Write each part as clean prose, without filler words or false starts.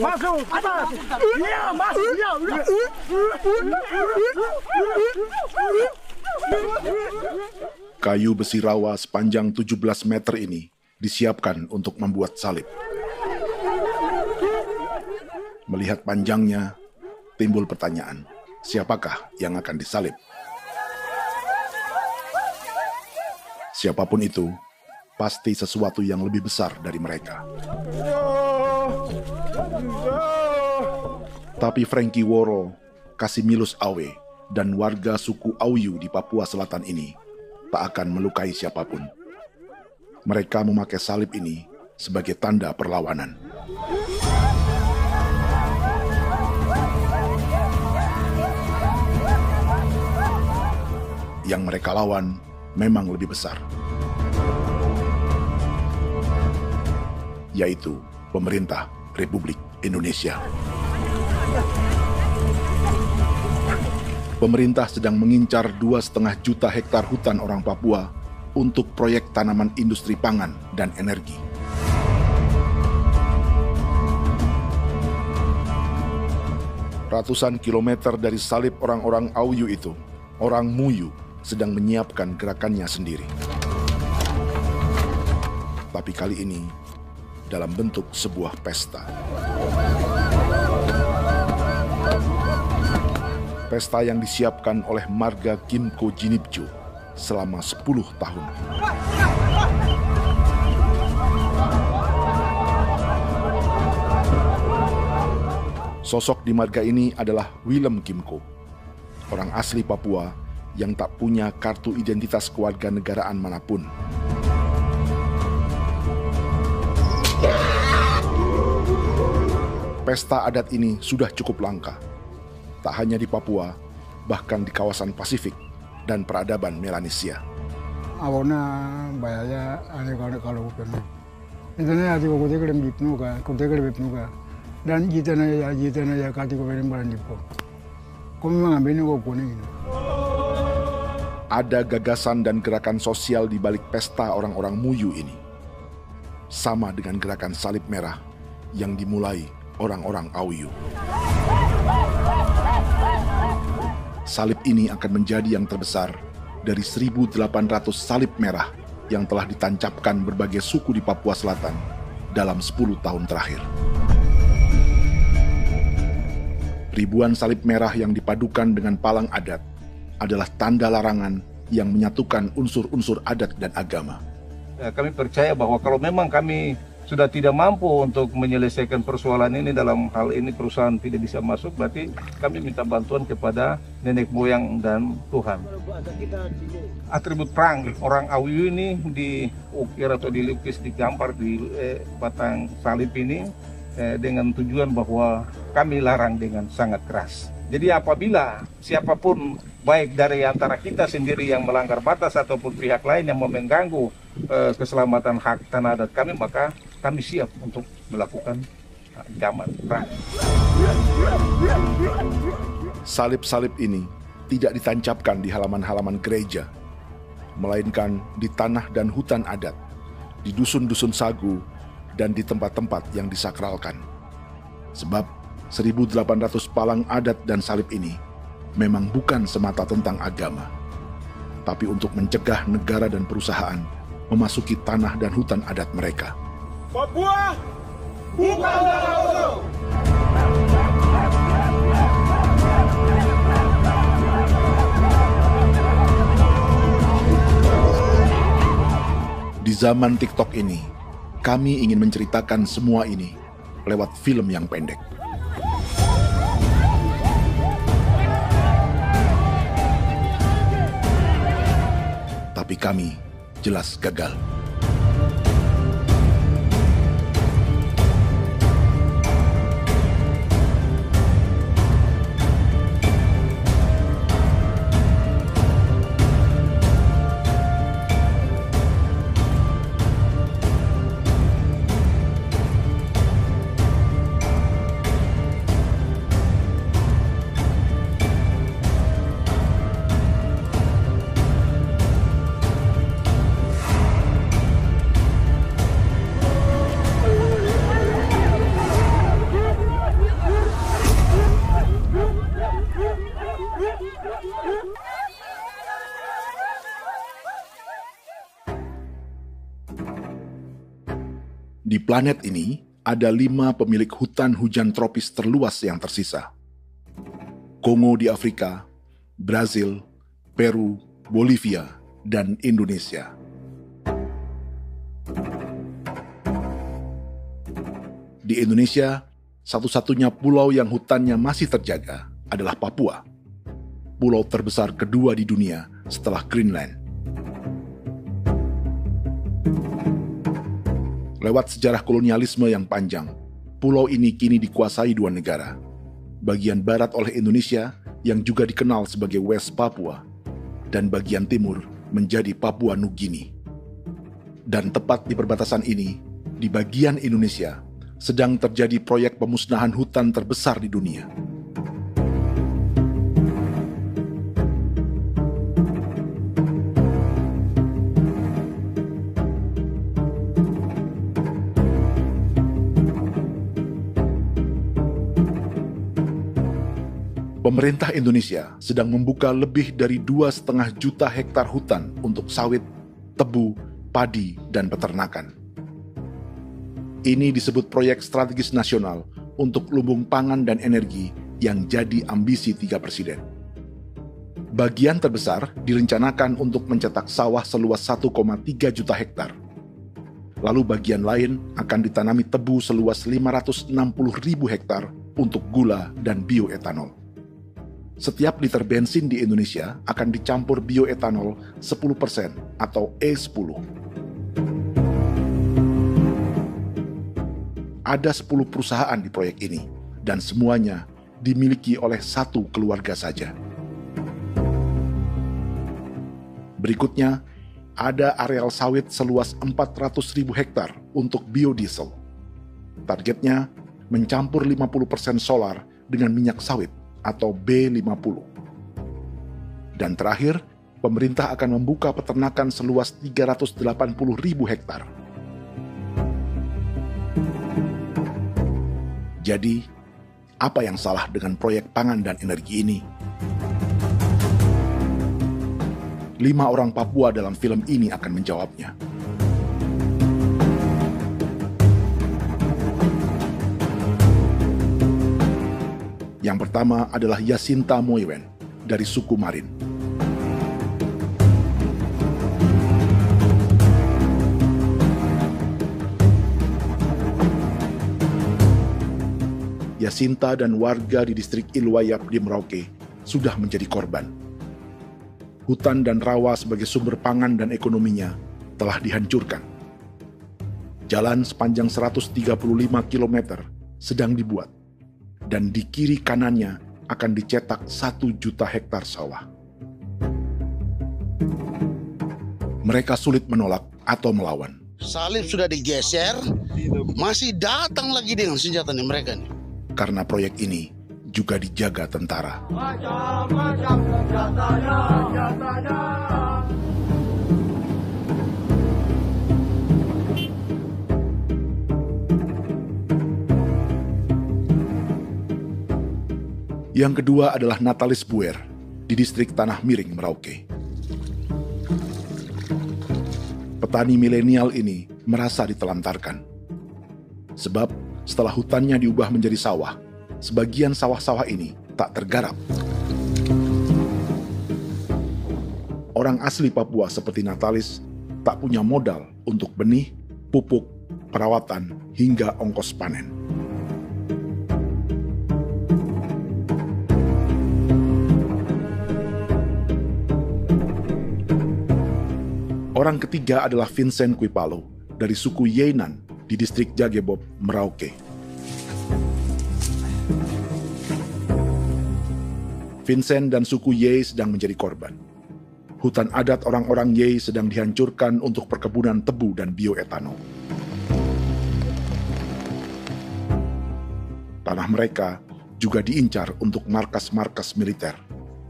Masuk. Iya, masuk. Kayu besi rawa sepanjang 17 meter ini disiapkan untuk membuat salib. Melihat panjangnya, timbul pertanyaan, siapakah yang akan disalib? Siapapun itu, pasti sesuatu yang lebih besar dari mereka. Tapi Frankie Woro, Casimilus Awe, dan warga suku Auyu di Papua Selatan ini tak akan melukai siapapun. Mereka memakai salib ini sebagai tanda perlawanan. Yang mereka lawan memang lebih besar, yaitu pemerintah Republik Indonesia. Pemerintah sedang mengincar 2,5 juta hektar hutan orang Papua untuk proyek tanaman industri pangan dan energi. Ratusan kilometer dari salib orang-orang Auyu itu, orang Muyu sedang menyiapkan gerakannya sendiri. Tapi kali ini dalam bentuk sebuah pesta. Pesta yang disiapkan oleh marga Kimco Jinipjo selama 10 tahun. Sosok di marga ini adalah Willem Kimco, orang asli Papua yang tak punya kartu identitas kewarganegaraan manapun. Pesta adat ini sudah cukup langka, tak hanya di Papua, bahkan di kawasan Pasifik dan peradaban Melanesia. Awalnya bayarnya ada kalau bukan. Internet ada kode kode bipnuka, dan jitana ya kati kode beranipo. Kami mengambil kode ini. Ada gagasan dan gerakan sosial di balik pesta orang-orang Muyu ini. Sama dengan gerakan salib merah yang dimulai orang-orang Auyu. Salib ini akan menjadi yang terbesar dari 1.800 salib merah yang telah ditancapkan berbagai suku di Papua Selatan dalam 10 tahun terakhir. Ribuan salib merah yang dipadukan dengan palang adat adalah tanda larangan yang menyatukan unsur-unsur adat dan agama. Kami percaya bahwa kalau memang kami sudah tidak mampu untuk menyelesaikan persoalan ini, dalam hal ini perusahaan tidak bisa masuk, berarti kami minta bantuan kepada nenek moyang dan Tuhan. Atribut perang orang Auyu ini diukir atau dilukis, digambar di batang salib ini dengan tujuan bahwa kami larang dengan sangat keras. Jadi apabila siapapun, baik dari antara kita sendiri yang melanggar batas ataupun pihak lain yang mau mengganggu keselamatan hak tanah adat kami, maka kami siap untuk melakukan ancaman perang. Salib-salib ini tidak ditancapkan di halaman-halaman gereja, melainkan di tanah dan hutan adat, di dusun-dusun sagu, dan di tempat-tempat yang disakralkan. Sebab 1.800 palang adat dan salib ini memang bukan semata tentang agama, tapi untuk mencegah negara dan perusahaan memasuki tanah dan hutan adat mereka. Papua, buka udara. Di zaman TikTok ini, kami ingin menceritakan semua ini lewat film yang pendek. Tapi kami jelas gagal. Di planet ini, ada 5 pemilik hutan hujan tropis terluas yang tersisa. Kongo di Afrika, Brazil, Peru, Bolivia, dan Indonesia. Di Indonesia, satu-satunya pulau yang hutannya masih terjaga adalah Papua, pulau terbesar kedua di dunia setelah Greenland. Lewat sejarah kolonialisme yang panjang, pulau ini kini dikuasai 2 negara. Bagian barat oleh Indonesia yang juga dikenal sebagai West Papua, dan bagian timur menjadi Papua Nugini. Dan tepat di perbatasan ini, di bagian Indonesia, sedang terjadi proyek pemusnahan hutan terbesar di dunia. Pemerintah Indonesia sedang membuka lebih dari 2,5 juta hektar hutan untuk sawit, tebu, padi, dan peternakan. Ini disebut proyek strategis nasional untuk lumbung pangan dan energi yang jadi ambisi 3 presiden. Bagian terbesar direncanakan untuk mencetak sawah seluas 1,3 juta hektar. Lalu bagian lain akan ditanami tebu seluas 560.000 hektar untuk gula dan bioetanol. Setiap liter bensin di Indonesia akan dicampur bioetanol 10% atau E10. Ada 10 perusahaan di proyek ini, dan semuanya dimiliki oleh 1 keluarga saja. Berikutnya, ada areal sawit seluas 400.000 hektar untuk biodiesel. Targetnya mencampur 50% solar dengan minyak sawit atau B50. Dan terakhir, pemerintah akan membuka peternakan seluas 380.000 hektar. Jadi, apa yang salah dengan proyek pangan dan energi ini? 5 orang Papua dalam film ini akan menjawabnya. Yang pertama adalah Yasinta Moiwen dari suku Marin. Yasinta dan warga di distrik Ilwayap di Merauke sudah menjadi korban. Hutan dan rawa sebagai sumber pangan dan ekonominya telah dihancurkan. Jalan sepanjang 135 km sedang dibuat, dan di kiri kanannya akan dicetak 1 juta hektar sawah. Mereka sulit menolak atau melawan. Salib sudah digeser, masih datang lagi dengan senjata nih mereka nih. Karena proyek ini juga dijaga tentara. Macam-macam senjatanya. Yang kedua adalah Natalis Buer di distrik Tanah Miring, Merauke. Petani milenial ini merasa ditelantarkan. Sebab setelah hutannya diubah menjadi sawah, sebagian sawah-sawah ini tak tergarap. Orang asli Papua seperti Natalis tak punya modal untuk benih, pupuk, perawatan, hingga ongkos panen. Orang ketiga adalah Vincent Kuipalo dari suku Yenan di distrik Jagebob, Merauke. Vincent dan suku Ye sedang menjadi korban. Hutan adat orang-orang Ye sedang dihancurkan untuk perkebunan tebu dan bioetanol. Tanah mereka juga diincar untuk markas-markas militer,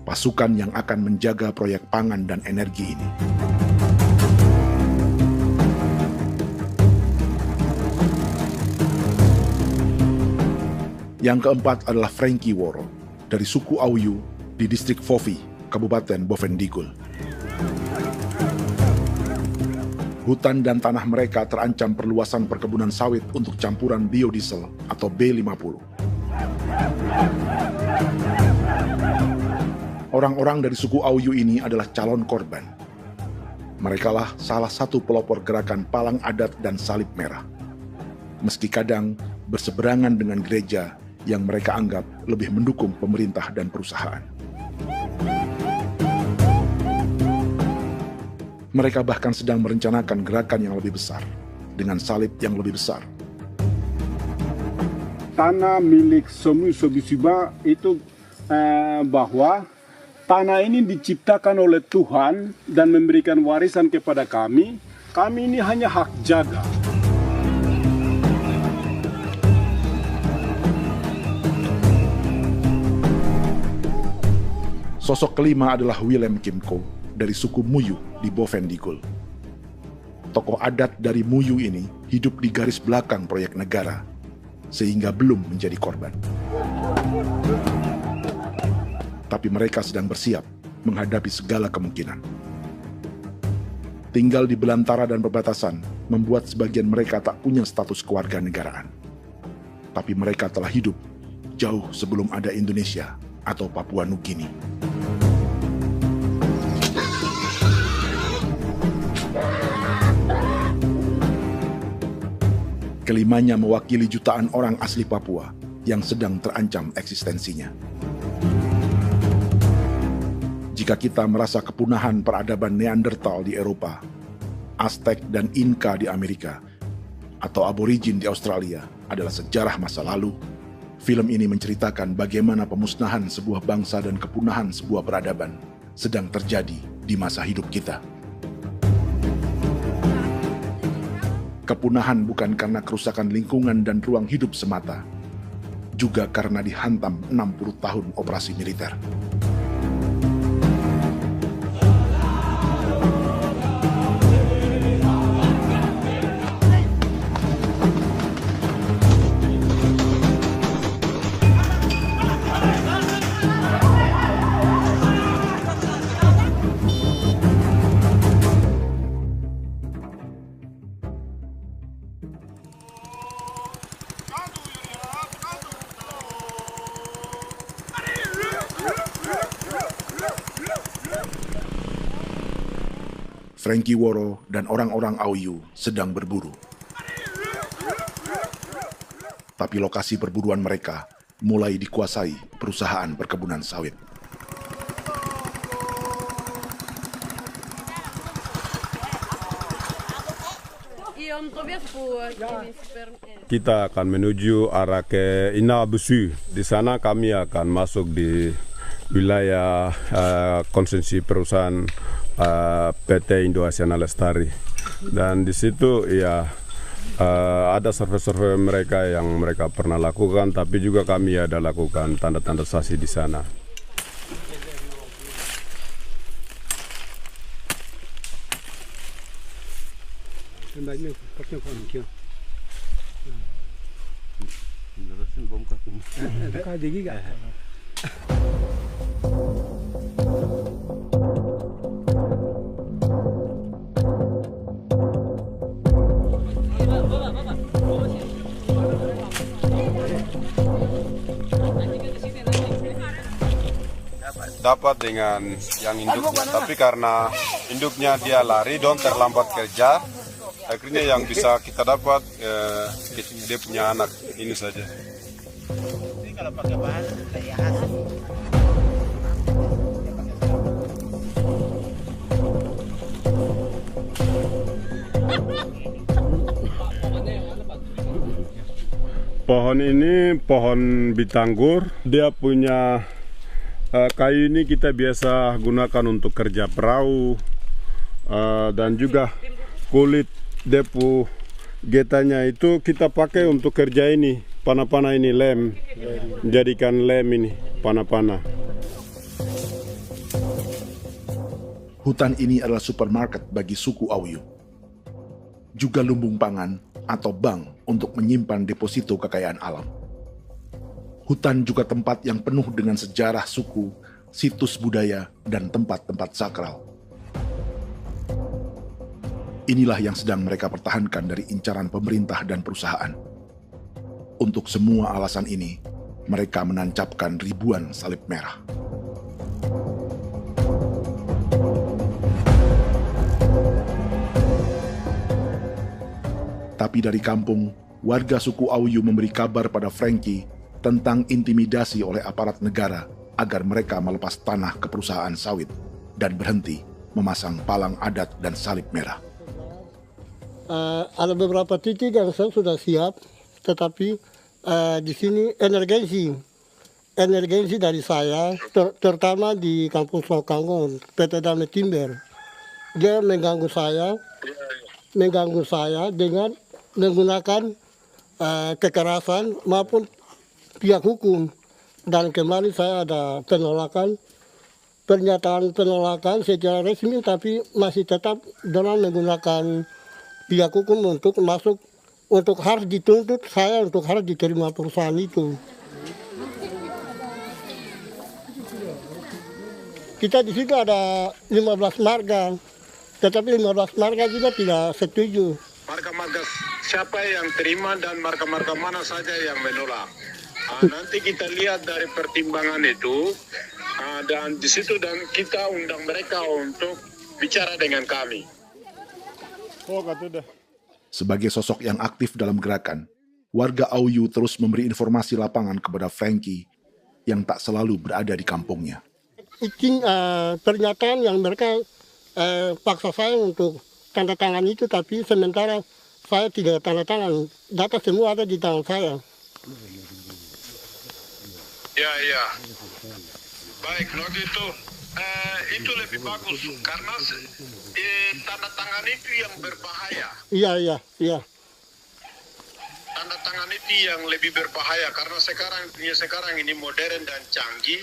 pasukan yang akan menjaga proyek pangan dan energi ini. Yang keempat adalah Frankie Woro dari suku Auyu di distrik Fofi, Kabupaten Bovendigul. Hutan dan tanah mereka terancam perluasan perkebunan sawit untuk campuran biodiesel atau B50. Orang-orang dari suku Auyu ini adalah calon korban. Merekalah salah satu pelopor gerakan Palang Adat dan Salib Merah. Meski kadang berseberangan dengan gereja yang mereka anggap lebih mendukung pemerintah dan perusahaan. Mereka bahkan sedang merencanakan gerakan yang lebih besar, dengan salib yang lebih besar. Tanah milik Somu Sobisiba itu bahwa tanah ini diciptakan oleh Tuhan dan memberikan warisan kepada kami. Kami ini hanya hak jaga. Sosok kelima adalah Willem Kimco dari suku Muyu di Bovendigul. Tokoh adat dari Muyu ini hidup di garis belakang proyek negara, sehingga belum menjadi korban. Tapi mereka sedang bersiap menghadapi segala kemungkinan. Tinggal di belantara dan perbatasan membuat sebagian mereka tak punya status kewarganegaraan. Tapi mereka telah hidup jauh sebelum ada Indonesia atau Papua Nugini. Kelimanya mewakili jutaan orang asli Papua yang sedang terancam eksistensinya. Jika kita merasa kepunahan peradaban Neanderthal di Eropa, Aztec dan Inca di Amerika, atau aborigin di Australia adalah sejarah masa lalu, film ini menceritakan bagaimana pemusnahan sebuah bangsa dan kepunahan sebuah peradaban sedang terjadi di masa hidup kita. Kepunahan bukan karena kerusakan lingkungan dan ruang hidup semata, juga karena dihantam 60 tahun operasi militer. Frankie Woro dan orang-orang Auyu sedang berburu. Tapi lokasi perburuan mereka mulai dikuasai perusahaan perkebunan sawit. Kita akan menuju arah ke Inabusu. Di sana kami akan masuk di wilayah konsesi perusahaan PT Indo Asiana Lestari, dan di situ ya ada survei-survei mereka yang mereka pernah lakukan, tapi juga kami ada lakukan tanda-tanda saksi di sana. Dapat dengan yang induknya, tapi karena induknya dia lari dong terlambat kerja, akhirnya yang bisa kita dapat dia punya anak ini saja. Ini kalau pakai bahan kayak pohon ini pohon bitanggur, dia punya kayu ini kita biasa gunakan untuk kerja perahu, dan juga kulit depu getanya itu kita pakai untuk kerja ini, panah-panah ini lem, jadikan lem ini, panah-panah. Hutan ini adalah supermarket bagi suku Auyu. Juga lumbung pangan atau bank untuk menyimpan deposito kekayaan alam. Hutan juga tempat yang penuh dengan sejarah suku, situs budaya, dan tempat-tempat sakral. Inilah yang sedang mereka pertahankan dari incaran pemerintah dan perusahaan. Untuk semua alasan ini, mereka menancapkan ribuan salib merah. Tapi dari kampung, warga suku Auyu memberi kabar pada Frankie tentang intimidasi oleh aparat negara agar mereka melepas tanah ke perusahaan sawit dan berhenti memasang palang adat dan salib merah. Ada beberapa titik yang saya sudah siap, tetapi di sini emergensi dari saya, terutama di Kampung Sokanggon, PT Damai Timber. Dia mengganggu saya dengan menggunakan kekerasan maupun pihak hukum. Dan kemarin saya ada pernyataan penolakan secara resmi, tapi masih tetap dengan menggunakan pihak hukum untuk masuk, untuk harus dituntut saya untuk harus diterima perusahaan itu. Kita di situ ada 15 marga, tetapi 15 marga juga tidak setuju. Marga-marga siapa yang terima dan marga-marga mana saja yang menolak. Nanti kita lihat dari pertimbangan itu, dan di situ dan kita undang mereka untuk bicara dengan kami. Sebagai sosok yang aktif dalam gerakan, warga Auyu terus memberi informasi lapangan kepada Frankie yang tak selalu berada di kampungnya. Izin pernyataan yang mereka paksa saya untuk tanda tangan itu, tapi sementara saya tidak tanda tangan. Data semua ada di tangan saya. Ya. Baik, kalau gitu itu lebih bagus karena tanda tangan itu yang berbahaya. Iya. Tanda tangan itu yang lebih berbahaya karena sekarang ini modern dan canggih,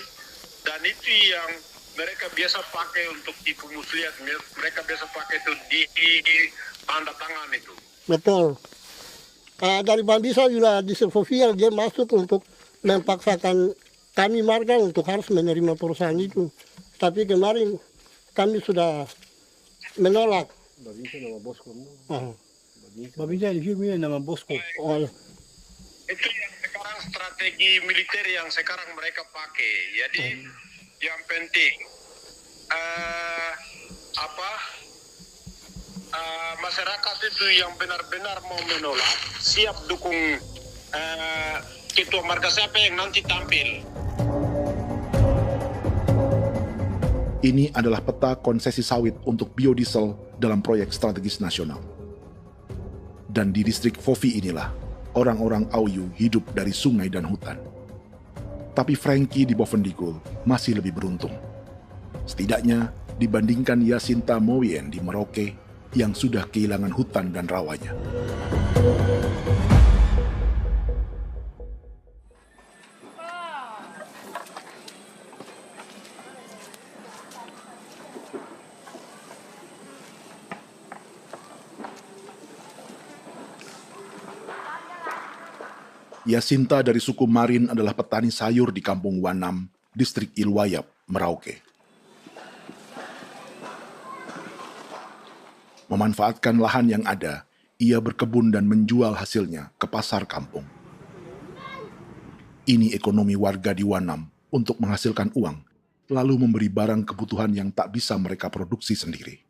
dan itu yang mereka biasa pakai untuk tipu muslihat. Mereka biasa pakai itu di tanda tangan itu. Betul. Dari Bambisa juga di Sofia dia masuk untuk memaksakan kami marga untuk harus menerima perusahaan itu. Tapi kemarin kami sudah menolak. Babinsa di sini nama bosku. Itu yang sekarang strategi militer yang sekarang mereka pakai. Jadi yang penting masyarakat itu yang benar-benar mau menolak siap dukung ketua marga siapa yang nanti tampil. Ini adalah peta konsesi sawit untuk biodiesel dalam proyek strategis nasional. Dan di distrik Fofi inilah, orang-orang Auyu hidup dari sungai dan hutan. Tapi Frankie di Bovendigul masih lebih beruntung. Setidaknya dibandingkan Yasinta Moyen di Merauke yang sudah kehilangan hutan dan rawanya. Yasinta dari suku Marin adalah petani sayur di Kampung Wanam, distrik Ilwayap, Merauke. Memanfaatkan lahan yang ada, ia berkebun dan menjual hasilnya ke pasar kampung. Ini ekonomi warga di Wanam untuk menghasilkan uang, lalu memberi barang kebutuhan yang tak bisa mereka produksi sendiri.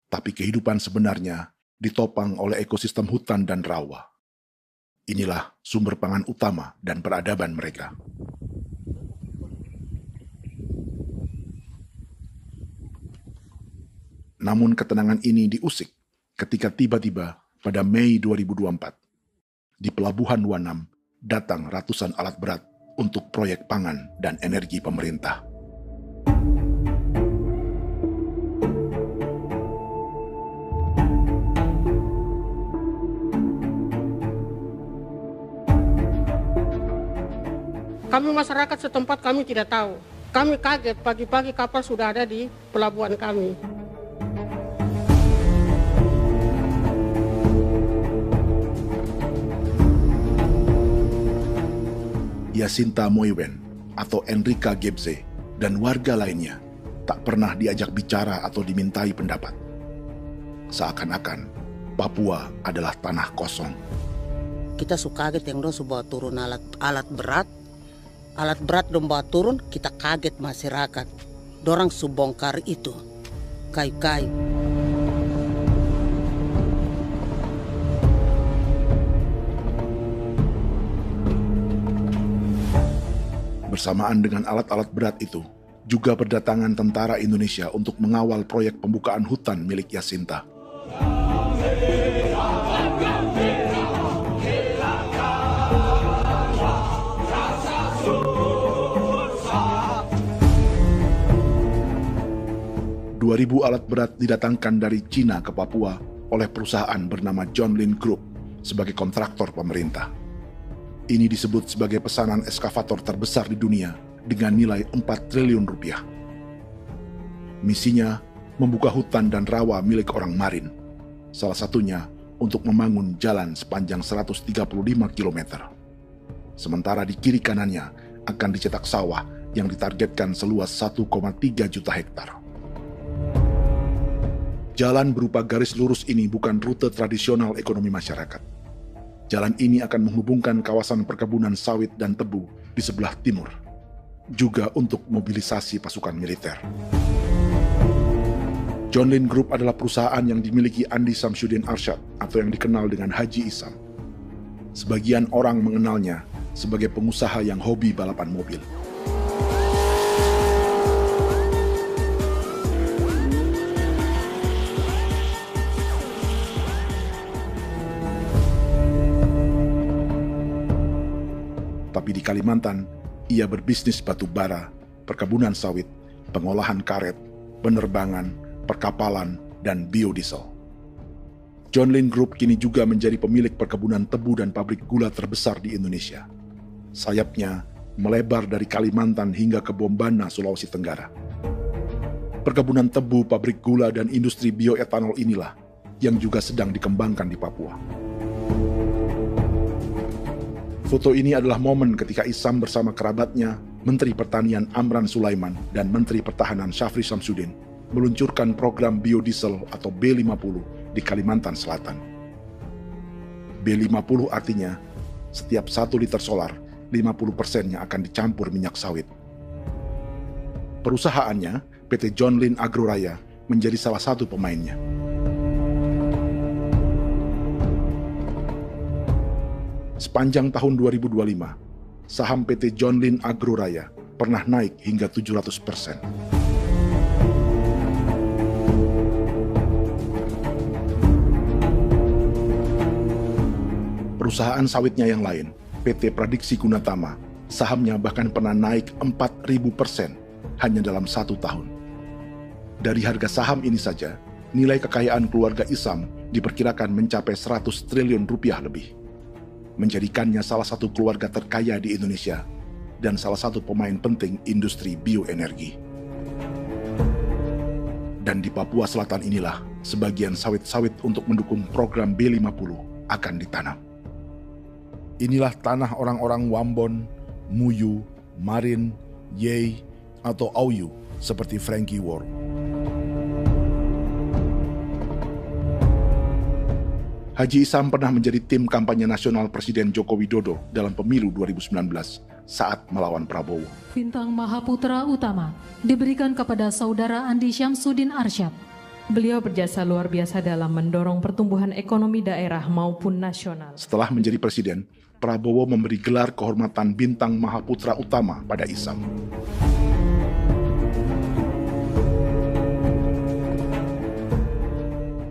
Tapi kehidupan sebenarnya ditopang oleh ekosistem hutan dan rawa. Inilah sumber pangan utama dan peradaban mereka. Namun ketenangan ini diusik ketika tiba-tiba pada Mei 2024, di Pelabuhan Wanam datang ratusan alat berat untuk proyek pangan dan energi pemerintah. Kami masyarakat setempat kami tidak tahu. Kami kaget pagi-pagi kapal sudah ada di pelabuhan kami. Yasinta Moiwen atau Enrika Gebze dan warga lainnya tak pernah diajak bicara atau dimintai pendapat. Seakan-akan Papua adalah tanah kosong. Kita suka kaget yang dong bawa turun alat berat dong bawa turun, kita kaget masyarakat. Dorang subongkar itu kayu-kayu. Bersamaan dengan alat-alat berat itu, juga berdatangan tentara Indonesia untuk mengawal proyek pembukaan hutan milik Jacinta. Ribu alat berat didatangkan dari Cina ke Papua oleh perusahaan bernama John Lin Group sebagai kontraktor pemerintah. Ini disebut sebagai pesanan eskavator terbesar di dunia dengan nilai 4 triliun rupiah. Misinya membuka hutan dan rawa milik orang Marin, salah satunya untuk membangun jalan sepanjang 135 km. Sementara di kiri kanannya akan dicetak sawah yang ditargetkan seluas 1,3 juta hektar. Jalan berupa garis lurus ini bukan rute tradisional ekonomi masyarakat. Jalan ini akan menghubungkan kawasan perkebunan sawit dan tebu di sebelah timur, juga untuk mobilisasi pasukan militer. John Lin Group adalah perusahaan yang dimiliki Andi Samsudin Arsyad atau yang dikenal dengan Haji Isam. Sebagian orang mengenalnya sebagai pengusaha yang hobi balapan mobil. Tapi di Kalimantan, ia berbisnis batu bara, perkebunan sawit, pengolahan karet, penerbangan, perkapalan, dan biodiesel. John Lin Group kini juga menjadi pemilik perkebunan tebu dan pabrik gula terbesar di Indonesia. Sayapnya melebar dari Kalimantan hingga ke Bombana, Sulawesi Tenggara. Perkebunan tebu, pabrik gula, dan industri bioetanol inilah yang juga sedang dikembangkan di Papua. Foto ini adalah momen ketika Isam bersama kerabatnya, Menteri Pertanian Amran Sulaiman dan Menteri Pertahanan Syafri Samsudin meluncurkan program biodiesel atau B50 di Kalimantan Selatan. B50 artinya setiap 1 liter solar, 50%-nya akan dicampur minyak sawit. Perusahaannya, PT John Lin Agroraya, menjadi salah satu pemainnya. Sepanjang tahun 2025, saham PT John Lin Agroraya pernah naik hingga 700%. Perusahaan sawitnya yang lain, PT Pradiksi Gunatama, sahamnya bahkan pernah naik 4.000% hanya dalam 1 tahun. Dari harga saham ini saja, nilai kekayaan keluarga Isam diperkirakan mencapai 100 triliun rupiah lebih, menjadikannya salah satu keluarga terkaya di Indonesia dan salah satu pemain penting industri bioenergi. Dan di Papua Selatan inilah sebagian sawit-sawit untuk mendukung program B50 akan ditanam. Inilah tanah orang-orang Wambon, Muyu, Marin, Yei, atau Auyu seperti Frankie Wor. Haji Isam pernah menjadi tim kampanye nasional Presiden Joko Widodo dalam pemilu 2019 saat melawan Prabowo. Bintang Mahaputra Utama diberikan kepada Saudara Andi Syamsuddin Arsyad. Beliau berjasa luar biasa dalam mendorong pertumbuhan ekonomi daerah maupun nasional. Setelah menjadi presiden, Prabowo memberi gelar kehormatan Bintang Mahaputra Utama pada Isam.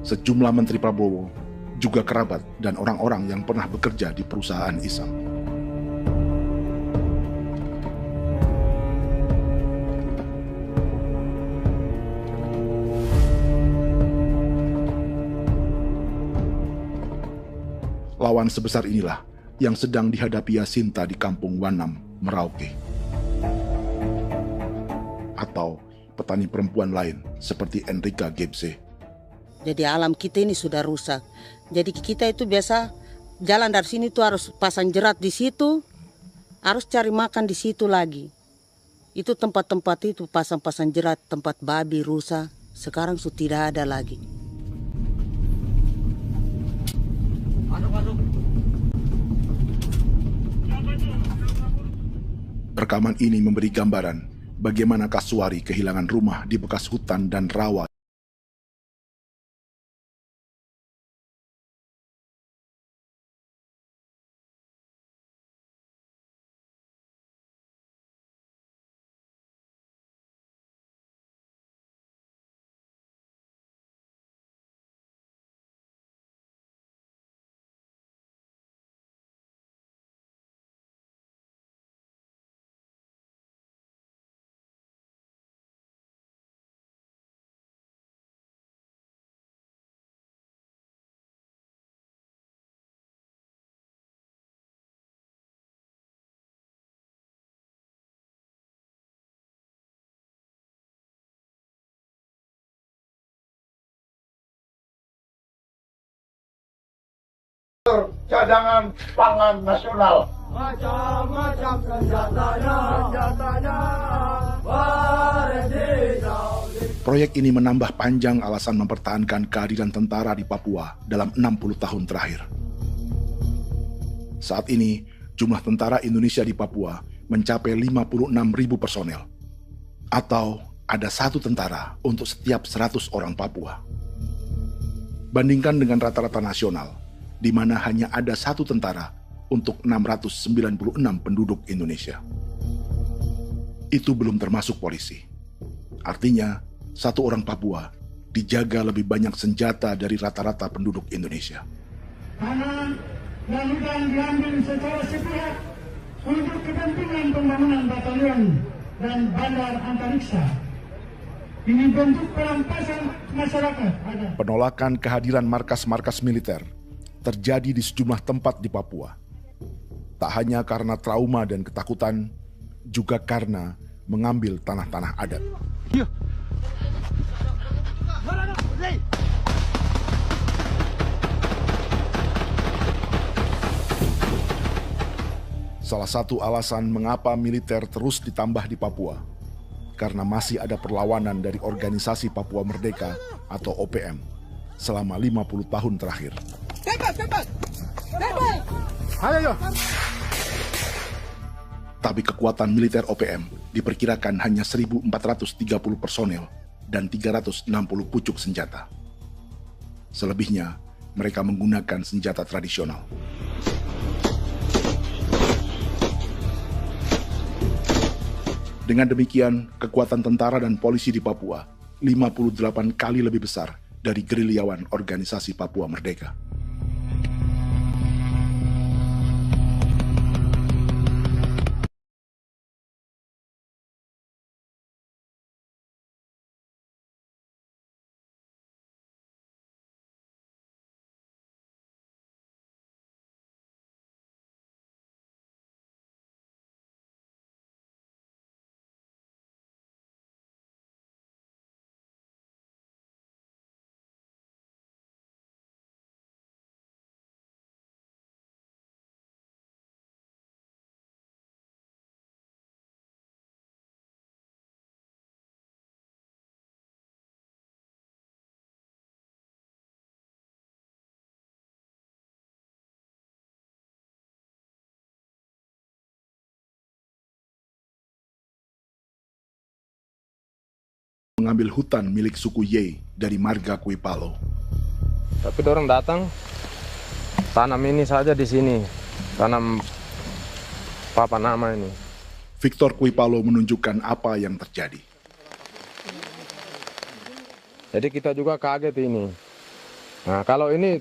Sejumlah menteri Prabowo, juga kerabat dan orang-orang yang pernah bekerja di perusahaan Isam. Lawan sebesar inilah yang sedang dihadapi Jacinta di kampung Wanam, Merauke. Atau petani perempuan lain seperti Enrika Gebse. Jadi alam kita ini sudah rusak. Jadi kita itu biasa jalan dari sini tuh harus pasang jerat di situ, harus cari makan di situ lagi. Itu tempat-tempat itu pasang-pasang jerat, tempat babi, rusa, sekarang sudah tidak ada lagi. Rekaman ini memberi gambaran bagaimana Kasuari kehilangan rumah di bekas hutan dan rawa. Cadangan pangan nasional. Macam-macam senjatanya, Proyek ini menambah panjang alasan mempertahankan kehadiran tentara di Papua dalam 60 tahun terakhir. Saat ini, jumlah tentara Indonesia di Papua mencapai 56.000 personel. Atau ada 1 tentara untuk setiap 100 orang Papua. Bandingkan dengan rata-rata nasional, di mana hanya ada 1 tentara untuk 696 penduduk Indonesia. Itu belum termasuk polisi. Artinya, 1 orang Papua dijaga lebih banyak senjata dari rata-rata penduduk Indonesia. Tanah dan hutan diambil secara sepihak untuk kepentingan pembangunan batalion dan bandar antariksa. Ini bentuk perampasan masyarakat. Penolakan kehadiran markas-markas militer terjadi di sejumlah tempat di Papua. Tak hanya karena trauma dan ketakutan, juga karena mengambil tanah-tanah adat. Salah satu alasan mengapa militer terus ditambah di Papua, karena masih ada perlawanan dari Organisasi Papua Merdeka atau OPM selama 50 tahun terakhir. Tapi kekuatan militer OPM diperkirakan hanya 1.430 personel dan 360 pucuk senjata. Selebihnya, mereka menggunakan senjata tradisional. Dengan demikian, kekuatan tentara dan polisi di Papua 58 kali lebih besar dari gerilyawan Organisasi Papua Merdeka. Mengambil hutan milik suku Ye dari marga Kuipalo. Tapi orang datang tanam ini saja di sini, tanam papan nama ini. Victor Kuipalo menunjukkan apa yang terjadi. Jadi kita juga kaget ini. Nah, kalau ini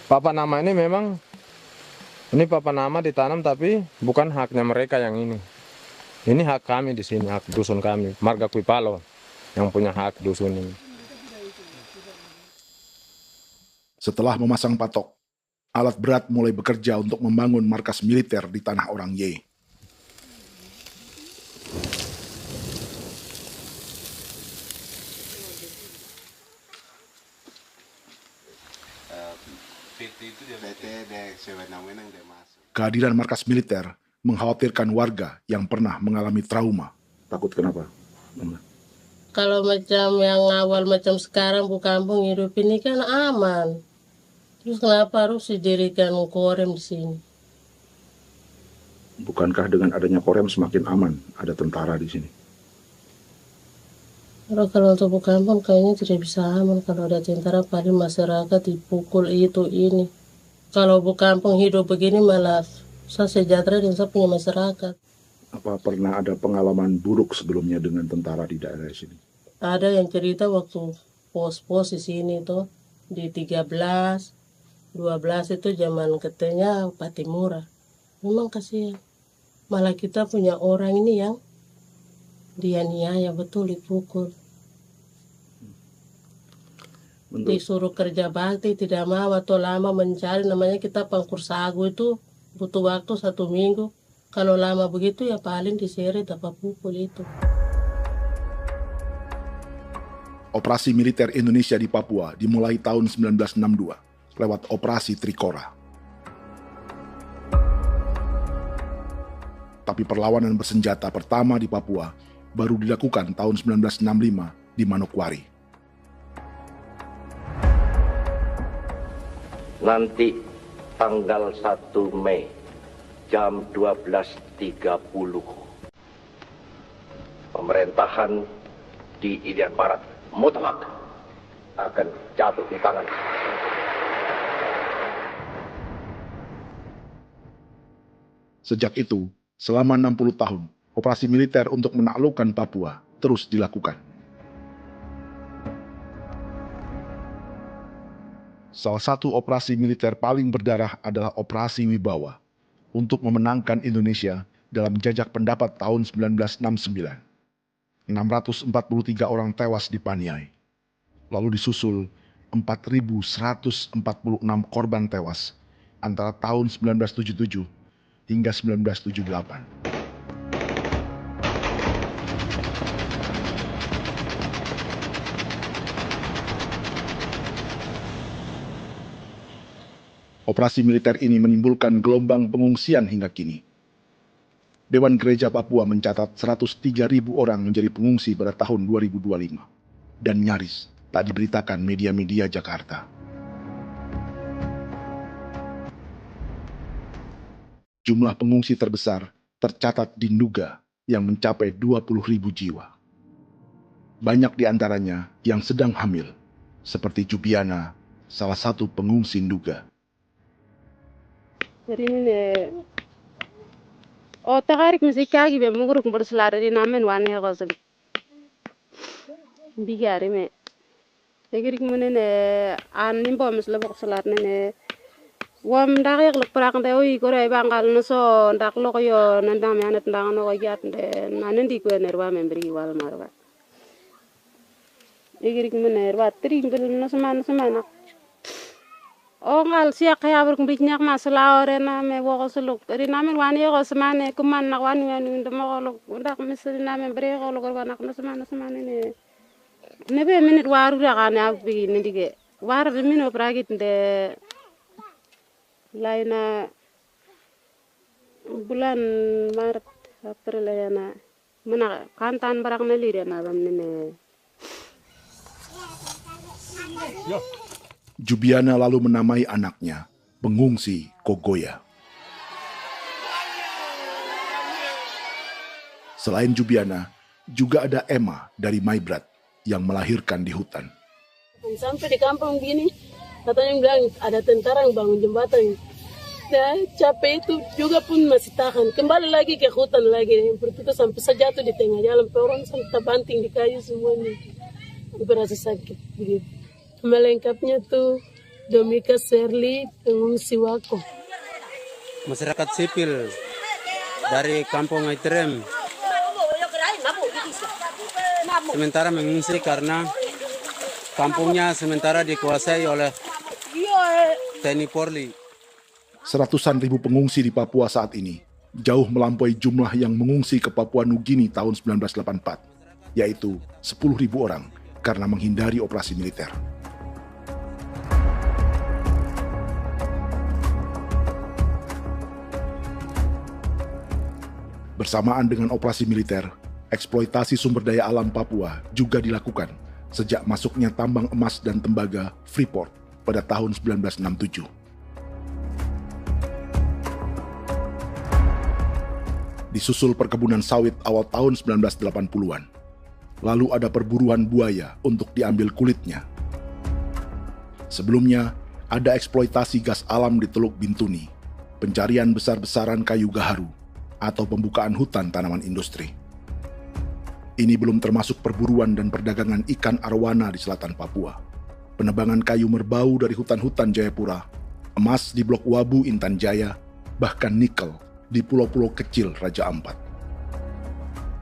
papan nama ini memang ini papan nama ditanam tapi bukan haknya mereka yang ini. Ini hak kami di sini, hak dusun kami, marga Kuipalo yang punya hak dusun ini. Setelah memasang patok, alat berat mulai bekerja untuk membangun markas militer di tanah orang Ye. Kehadiran markas militer mengkhawatirkan warga yang pernah mengalami trauma. Takut kenapa? Kalau macam yang awal macam sekarang bu kampung hidup ini kan aman. Terus kenapa harus didirikan korem di sini? Bukankah dengan adanya Korem semakin aman ada tentara di sini? Kalau untuk Bukampung kayaknya tidak bisa aman kalau ada tentara, paling masyarakat dipukul itu ini. Kalau Bukampung hidup begini malah saya sejahtera dan saya punya masyarakat. Apa pernah ada pengalaman buruk sebelumnya dengan tentara di daerah sini? Ada yang cerita waktu pos-pos di sini tuh di 13, 12 itu zaman katanya Patimura. Memang kasihan. Malah kita punya orang ini yang dianiaya betul, dipukul. Disuruh kerja bakti tidak mau atau lama mencari, namanya kita pangkur sagu itu butuh waktu 1 minggu. Kalau lama begitu ya paling diseret apa pukul itu. Operasi militer Indonesia di Papua dimulai tahun 1962 lewat Operasi Trikora. Tapi perlawanan bersenjata pertama di Papua baru dilakukan tahun 1965 di Manokwari. Nanti tanggal 1 Mei jam 12.30 pemerintahan di Irian Barat mutlak akan jatuh di tangan. Sejak itu, selama 60 tahun, operasi militer untuk menaklukkan Papua terus dilakukan. Salah satu operasi militer paling berdarah adalah Operasi Wibawa untuk memenangkan Indonesia dalam jajak pendapat tahun 1969. 643 orang tewas di Paniai. Lalu disusul 4.146 korban tewas antara tahun 1977 hingga 1978. Operasi militer ini menimbulkan gelombang pengungsian hingga kini. Dewan Gereja Papua mencatat 103.000 orang menjadi pengungsi pada tahun 2025 dan nyaris tak diberitakan media-media Jakarta. Jumlah pengungsi terbesar tercatat di Nduga yang mencapai 20.000 jiwa. Banyak di antaranya yang sedang hamil, seperti Jubiana, salah satu pengungsi Nduga. Jadi ini takarik mesti kaki be muguruk berselari di namen wane kosem. Bigari me. Tegirik munene nimbo mesle berselari ne. Wam darik lek prak nda oi kore bangal no so ndak lo yo nanda me anet ndang no yat nde nanen di ko nerwa membri wal marwa. Tegirik munene wa tri bel no semana. Ngal siya kaya berkumpulnya masalah orang me wako suluk. Ri namen wani ko semane kuman nak wani ndemo ko ndak misri namen bre ko lo nak no semane ne. Nebe minit waru ra kana bi nindige. War be mino pragit de laina bulan Maret April yana mana kantan barang na lire na bamne. Jubiana lalu menamai anaknya pengungsi Kogoya. Selain Jubiana, juga ada Emma dari Maibrat yang melahirkan di hutan. Sampai di kampung gini, katanya bilang ada tentara yang bangun jembatan. Nah, capek itu juga pun masih tahan. Kembali lagi ke hutan lagi. Itu sampai sejatuh di tengah jalan. Orang sampai terbanting di kayu semuanya. Berasa sakit begitu. Melengkapnya tuh Domika Serli, pengungsi Wako. Masyarakat sipil dari Kampung Aitrem sementara mengungsi karena kampungnya sementara dikuasai oleh TNI Polri. Seratusan ribu pengungsi di Papua saat ini jauh melampaui jumlah yang mengungsi ke Papua Nugini tahun 1984, yaitu 10.000 orang karena menghindari operasi militer. Bersamaan dengan operasi militer, eksploitasi sumber daya alam Papua juga dilakukan sejak masuknya tambang emas dan tembaga Freeport pada tahun 1967. Disusul perkebunan sawit awal tahun 1980-an. Lalu ada perburuan buaya untuk diambil kulitnya. Sebelumnya, ada eksploitasi gas alam di Teluk Bintuni, pencarian besar-besaran kayu gaharu, atau pembukaan hutan tanaman industri. Ini belum termasuk perburuan dan perdagangan ikan arwana di selatan Papua, penebangan kayu merbau dari hutan-hutan Jayapura, emas di Blok Wabu Intan Jaya, bahkan nikel di pulau-pulau kecil Raja Ampat.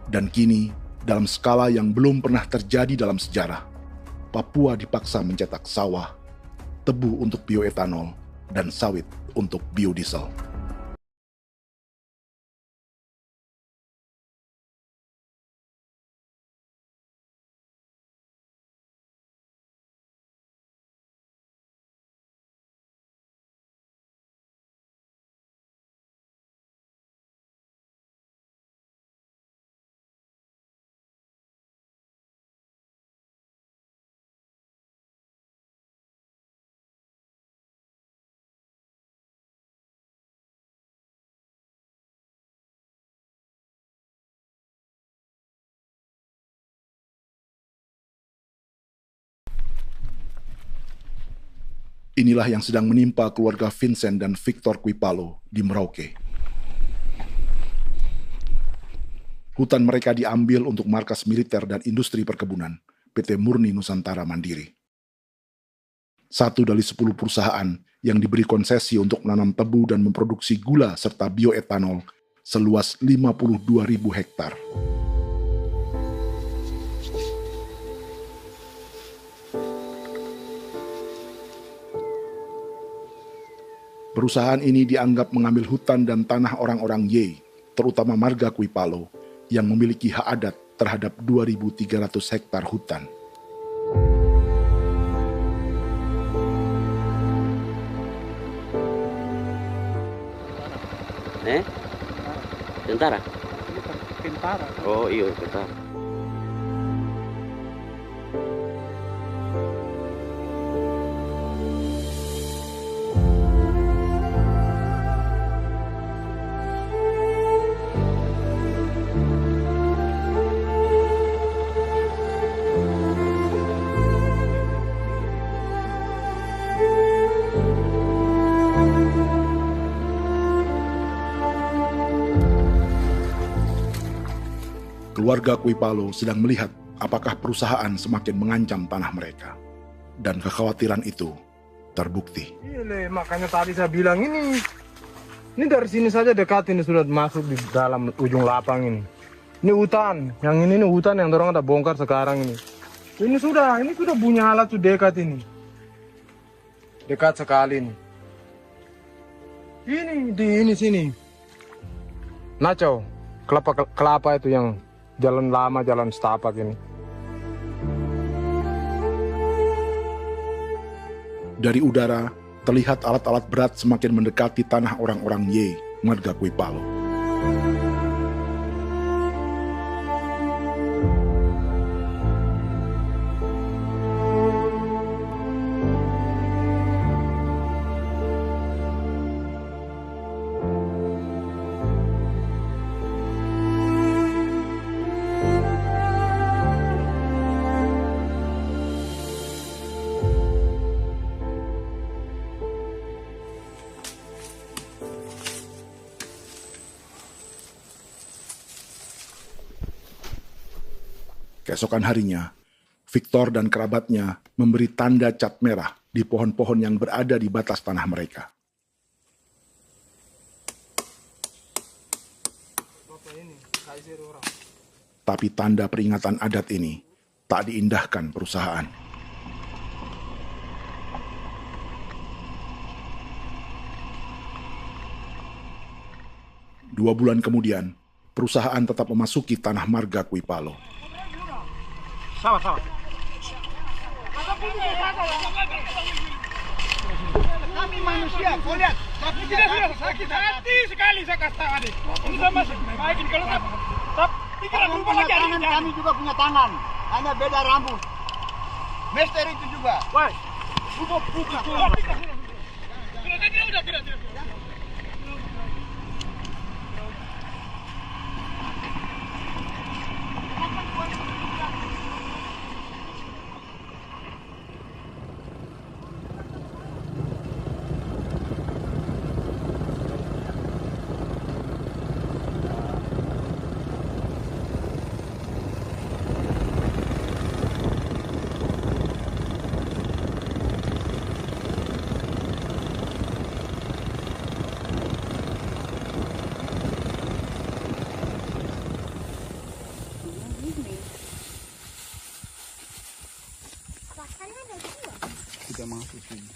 Dan kini, dalam skala yang belum pernah terjadi dalam sejarah, Papua dipaksa mencetak sawah, tebu untuk bioetanol, dan sawit untuk biodiesel. Inilah yang sedang menimpa keluarga Vincent dan Victor Kuipalo di Merauke. Hutan mereka diambil untuk markas militer dan industri perkebunan, PT Murni Nusantara Mandiri. 1 dari 10 perusahaan yang diberi konsesi untuk menanam tebu dan memproduksi gula serta bioetanol seluas 52.000 hektar. Perusahaan ini dianggap mengambil hutan dan tanah orang-orang Ye, terutama marga Kuipalo, yang memiliki hak adat terhadap 2.300 hektar hutan. Tentara? Tentara. Oh iya, tentara. Keluarga Kuipalo sedang melihat apakah perusahaan semakin mengancam tanah mereka. Dan kekhawatiran itu terbukti. Iya, makanya tadi saya bilang ini dari sini saja dekat, ini sudah masuk di dalam ujung lapang ini. Ini hutan, yang ini hutan yang dorong ada bongkar sekarang ini. Ini sudah punya alat sudah dekat ini. Dekat sekali ini. Ini sini. Nacau, kelapa itu yang jalan lama, jalan setapak ini. Dari udara, terlihat alat-alat berat semakin mendekati tanah orang-orang Ye, marga Kuipalo. Keesokan harinya, Victor dan kerabatnya memberi tanda cat merah di pohon-pohon yang berada di batas tanah mereka. Tapi tanda peringatan adat ini tak diindahkan perusahaan. Dua bulan kemudian, perusahaan tetap memasuki tanah marga Kuipalo. Sama-sama. Kami manusia, kau lihat. Sudah sakit hati sekali saya kasih tahu adik. Ini sama baik kalau pikiran berubah lagi hari ini. Kami juga punya tangan, hanya beda rambut. Mister itu juga. Woi, buka. Tidak. ke masuk sini.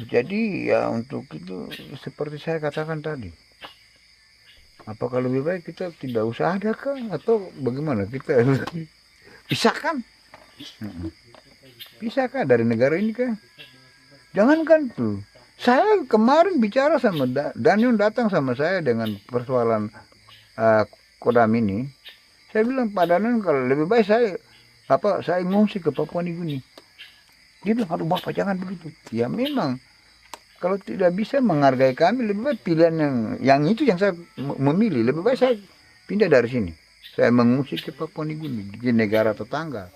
Jadi ya untuk itu seperti saya katakan tadi, apakah lebih baik kita tidak usah ada kan atau bagaimana, kita pisahkan, pisahkan dari negara ini kan, jangankan tuh. Saya kemarin bicara sama Daniel, datang sama saya dengan persoalan Kodam ini, saya bilang Pak Daniel kalau lebih baik saya ngungsi ke Papua Nugini. Dia bilang, aduh Bapak jangan begitu. Ya memang kalau tidak bisa menghargai kami, lebih baik pilihan yang itu yang saya memilih. Lebih baik saya pindah dari sini. Saya mengungsi ke Papua Nugini, di negara tetangga.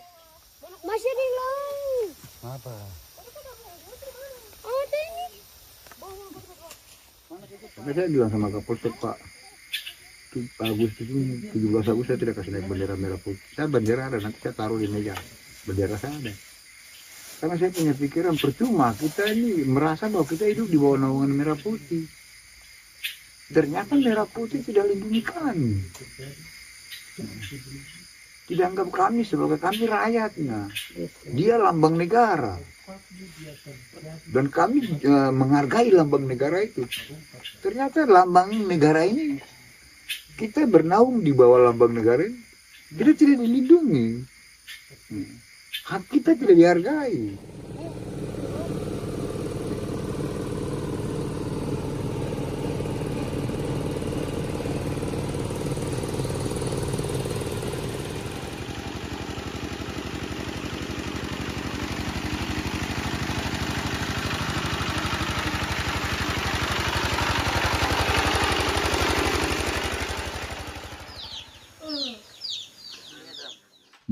Masih di laut. Apa? Saya bilang sama Kapolsek Pak Agustus itu 17 Agustus saya tidak kasih naik bendera merah putih. Saya bendera ada, nanti saya taruh di meja. Bendera saya ada. Karena saya punya pikiran percuma kita ini merasa bahwa kita hidup di bawah naungan merah putih. Ternyata merah putih tidak lindungi kami. Tidak anggap kami sebagai kami rakyatnya. Dia lambang negara. Dan kami menghargai lambang negara itu. Ternyata lambang negara ini, kita bernaung di bawah lambang negara ini, kita tidak dilindungi. Hak kita tidak dihargai.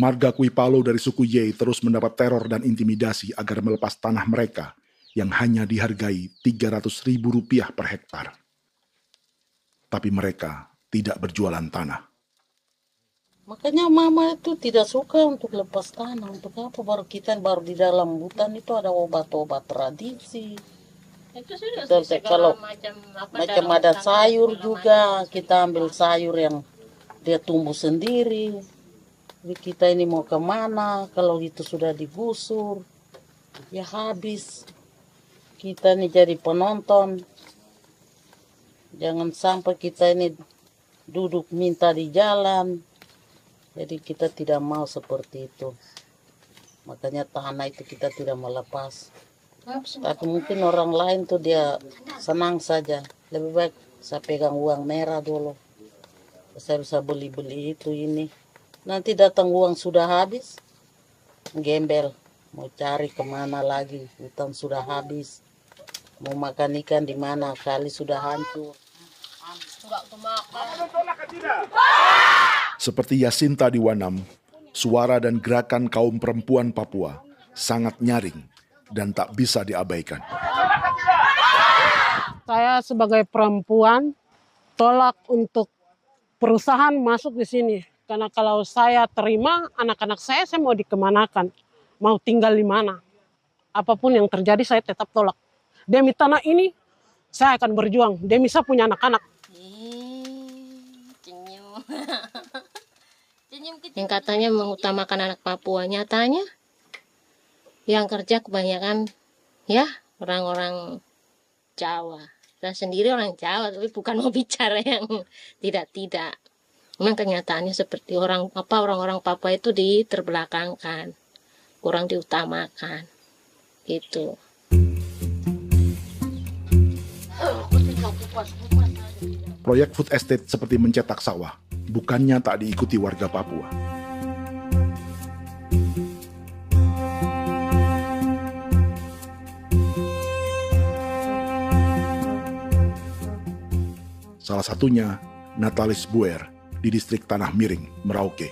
Marga Kuipalo dari suku Ye terus mendapat teror dan intimidasi agar melepas tanah mereka yang hanya dihargai Rp300.000 per hektar. Tapi mereka tidak berjualan tanah. Makanya mama itu tidak suka untuk lepas tanah. Untuk apa? Baru di dalam hutan itu ada obat-obat tradisi. Itu sudah Kalau macam ada sayur juga, kita ambil sayur yang dia tumbuh sendiri. Jadi kita ini mau kemana, kalau itu sudah digusur, ya habis. Kita ini jadi penonton. Jangan sampai kita ini duduk minta di jalan. Jadi kita tidak mau seperti itu. Makanya tanah itu kita tidak melepas. Tapi mungkin orang lain tuh dia senang saja. Lebih baik saya pegang uang merah dulu. Saya bisa beli-beli itu ini. Nanti datang uang sudah habis, gembel, mau cari kemana lagi, hutan sudah habis, mau makan ikan di mana, kali sudah hancur. Seperti Yasinta di Wanam, suara dan gerakan kaum perempuan Papua sangat nyaring dan tak bisa diabaikan. Saya sebagai perempuan tolak untuk perusahaan masuk di sini. Karena kalau saya terima anak-anak saya mau dikemanakan, mau tinggal di mana. Apapun yang terjadi saya tetap tolak. Demi tanah ini saya akan berjuang, demi saya punya anak-anak. Yang katanya mengutamakan anak Papua, nyatanya yang kerja kebanyakan ya orang-orang Jawa. Saya sendiri orang Jawa, tapi bukan mau bicara yang tidak-tidak. Memang kenyataannya seperti orang-orang Papua itu diterbelakangkan, kurang diutamakan, gitu. Proyek food estate seperti mencetak sawah, bukannya tak diikuti warga Papua. Salah satunya Natalis Buer di distrik Tanah Miring, Merauke.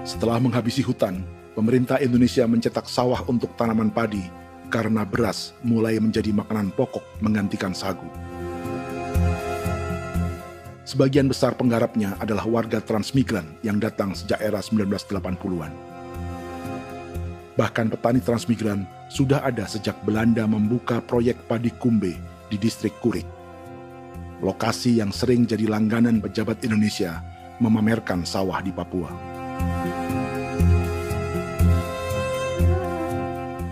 Setelah menghabisi hutan, pemerintah Indonesia mencetak sawah untuk tanaman padi karena beras mulai menjadi makanan pokok menggantikan sagu. Sebagian besar penggarapnya adalah warga transmigran yang datang sejak era 1980-an. Bahkan petani transmigran sudah ada sejak Belanda membuka proyek padi kumbe di distrik Kurik. Lokasi yang sering jadi langganan pejabat Indonesia memamerkan sawah di Papua.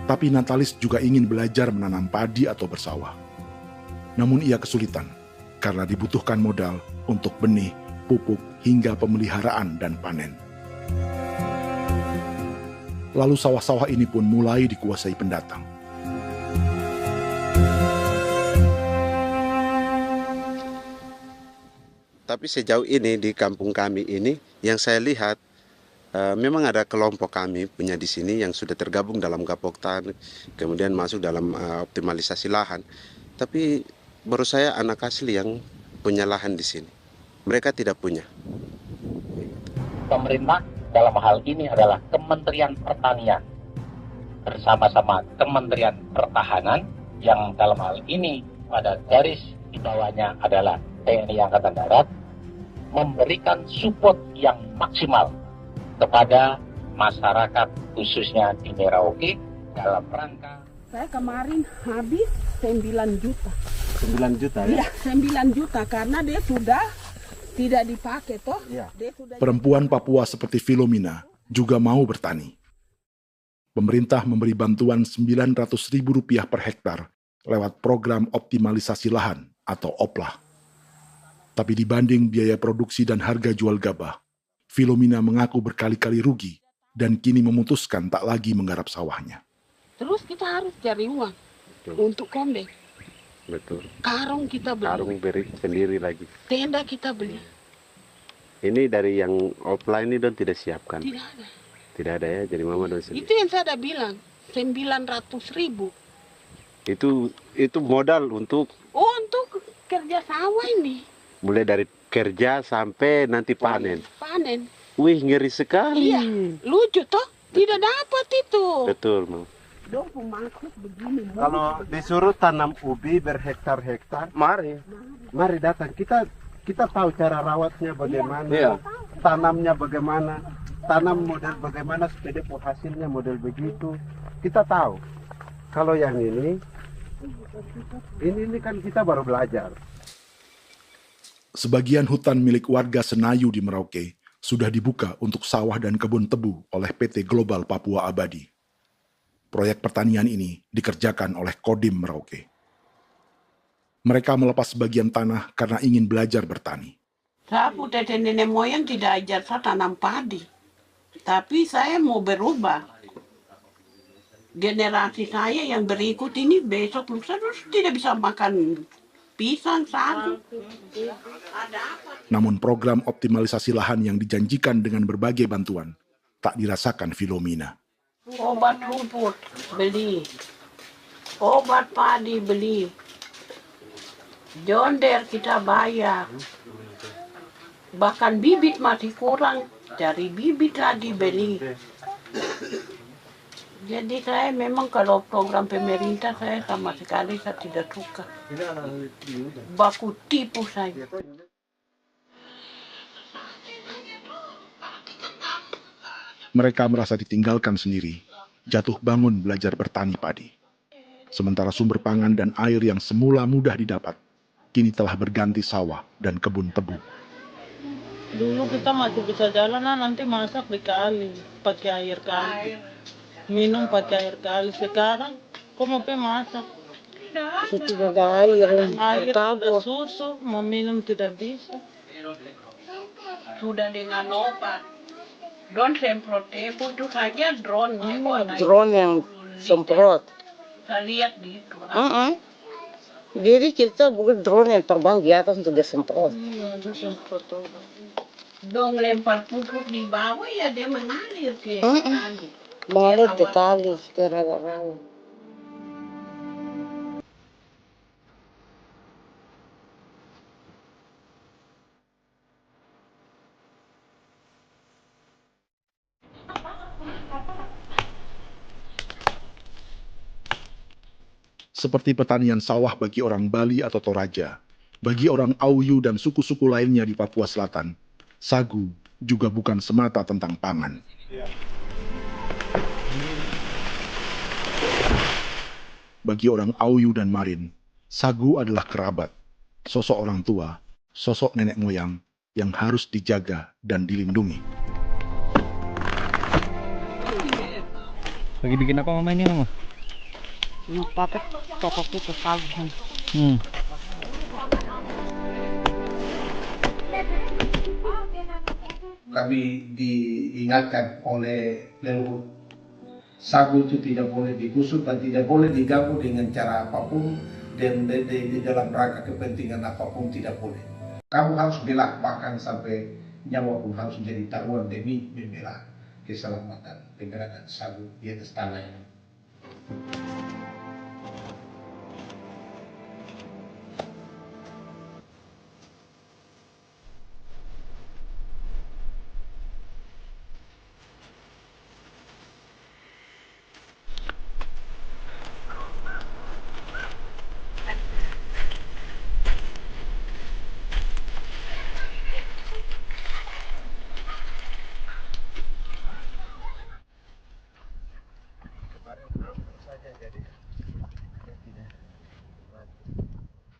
Tapi Natalis juga ingin belajar menanam padi atau bersawah. Namun ia kesulitan karena dibutuhkan modal untuk benih, pupuk, hingga pemeliharaan dan panen. Lalu sawah-sawah ini pun mulai dikuasai pendatang. Tapi sejauh ini di kampung kami ini yang saya lihat memang ada kelompok kami punya di sini yang sudah tergabung dalam Gapoktan, kemudian masuk dalam optimalisasi lahan. Tapi baru saya anak asli yang punya lahan di sini. Mereka tidak punya. Pemerintah dalam hal ini adalah Kementerian Pertanian bersama-sama Kementerian Pertahanan yang dalam hal ini pada garis di bawahnya adalah TNI Angkatan Darat memberikan support yang maksimal kepada masyarakat khususnya di Merauke dalam rangka. Saya kemarin habis 9 juta. 9 juta ya? Iya, 9 juta karena dia sudah tidak dipakai toh. Ya. Perempuan Papua seperti Filomena juga mau bertani. Pemerintah memberi bantuan Rp900.000 per hektar lewat program optimalisasi lahan atau OPLAH. Tapi dibanding biaya produksi dan harga jual gabah, Filomena mengaku berkali-kali rugi dan kini memutuskan tak lagi menggarap sawahnya. Terus kita harus cari uang untuk kondek. Betul. Karung kita beli. Karung beri sendiri lagi. Tenda kita beli. Ini dari yang offline ini don tidak siapkan. Tidak ada. Tidak ada ya, jadi mama don sendiri. Itu yang saya ada bilang, 900.000. Itu modal untuk kerja sawah ini. Mulai dari kerja sampai nanti panen. Panen. Wih, ngeri sekali. Iya, lucu toh? Tidak dapat itu. Betul, Mam. Kalau disuruh tanam ubi berhektar-hektar, mari datang. Kita tahu cara rawatnya bagaimana, iya. Tanamnya bagaimana, tanam model bagaimana supaya hasilnya model begitu. Kita tahu. Kalau yang ini kan kita baru belajar. Sebagian hutan milik warga Senayu di Merauke sudah dibuka untuk sawah dan kebun tebu oleh PT Global Papua Abadi. Proyek pertanian ini dikerjakan oleh Kodim Merauke. Mereka melepas sebagian tanah karena ingin belajar bertani. Saya punya nenek moyang tidak ajar saya tanam padi. Tapi saya mau berubah. Generasi saya yang berikut ini besok lusa tidak bisa makan pisang, sagu. Namun program optimalisasi lahan yang dijanjikan dengan berbagai bantuan tak dirasakan Filomena. Obat rumput beli, obat padi beli, jonder kita bayar, bahkan bibit masih kurang, cari bibit lagi beli. Jadi saya memang kalau program pemerintah saya sama sekali saya tidak suka. Baku tipu saya. Mereka merasa ditinggalkan sendiri, jatuh bangun belajar bertani padi. Sementara sumber pangan dan air yang semula mudah didapat, kini telah berganti sawah dan kebun tebu. Dulu kita masih bisa jalan, nanti masak di kali, pakai air kali. Minum pakai air kali. Sekarang kok mau masak? Tidak ada air. Air sudah susu, mau minum tidak bisa. Sudah dengan obat. Drone semprot itu saja drone. Drone yang semprot. Saya lihat di itu. Jadi kita bukan drone yang terbang di atas untuk disemprot. Dong lempar pupuk di bawah ya dia mengalir ke kali. Mengalir ke kali ke rawa-rawa. Seperti pertanian sawah bagi orang Bali atau Toraja, Bagi orang Auyu dan suku-suku lainnya di Papua Selatan, sagu juga bukan semata tentang pangan. Bagi orang Auyu dan Marin, sagu adalah kerabat, sosok orang tua, sosok nenek moyang yang harus dijaga dan dilindungi. Lagi bikin apa mama ini mama? Mau pakai toko kita sagu. Kami diingatkan oleh leluhur, sagu itu tidak boleh digusur dan tidak boleh diganggu dengan cara apapun, dan di dalam rangka kepentingan apapun tidak boleh. Kamu harus bela bahkan sampai nyawa pun harus menjadi taruhan demi membela keselamatan pergerakan sagu di atas tanah ini.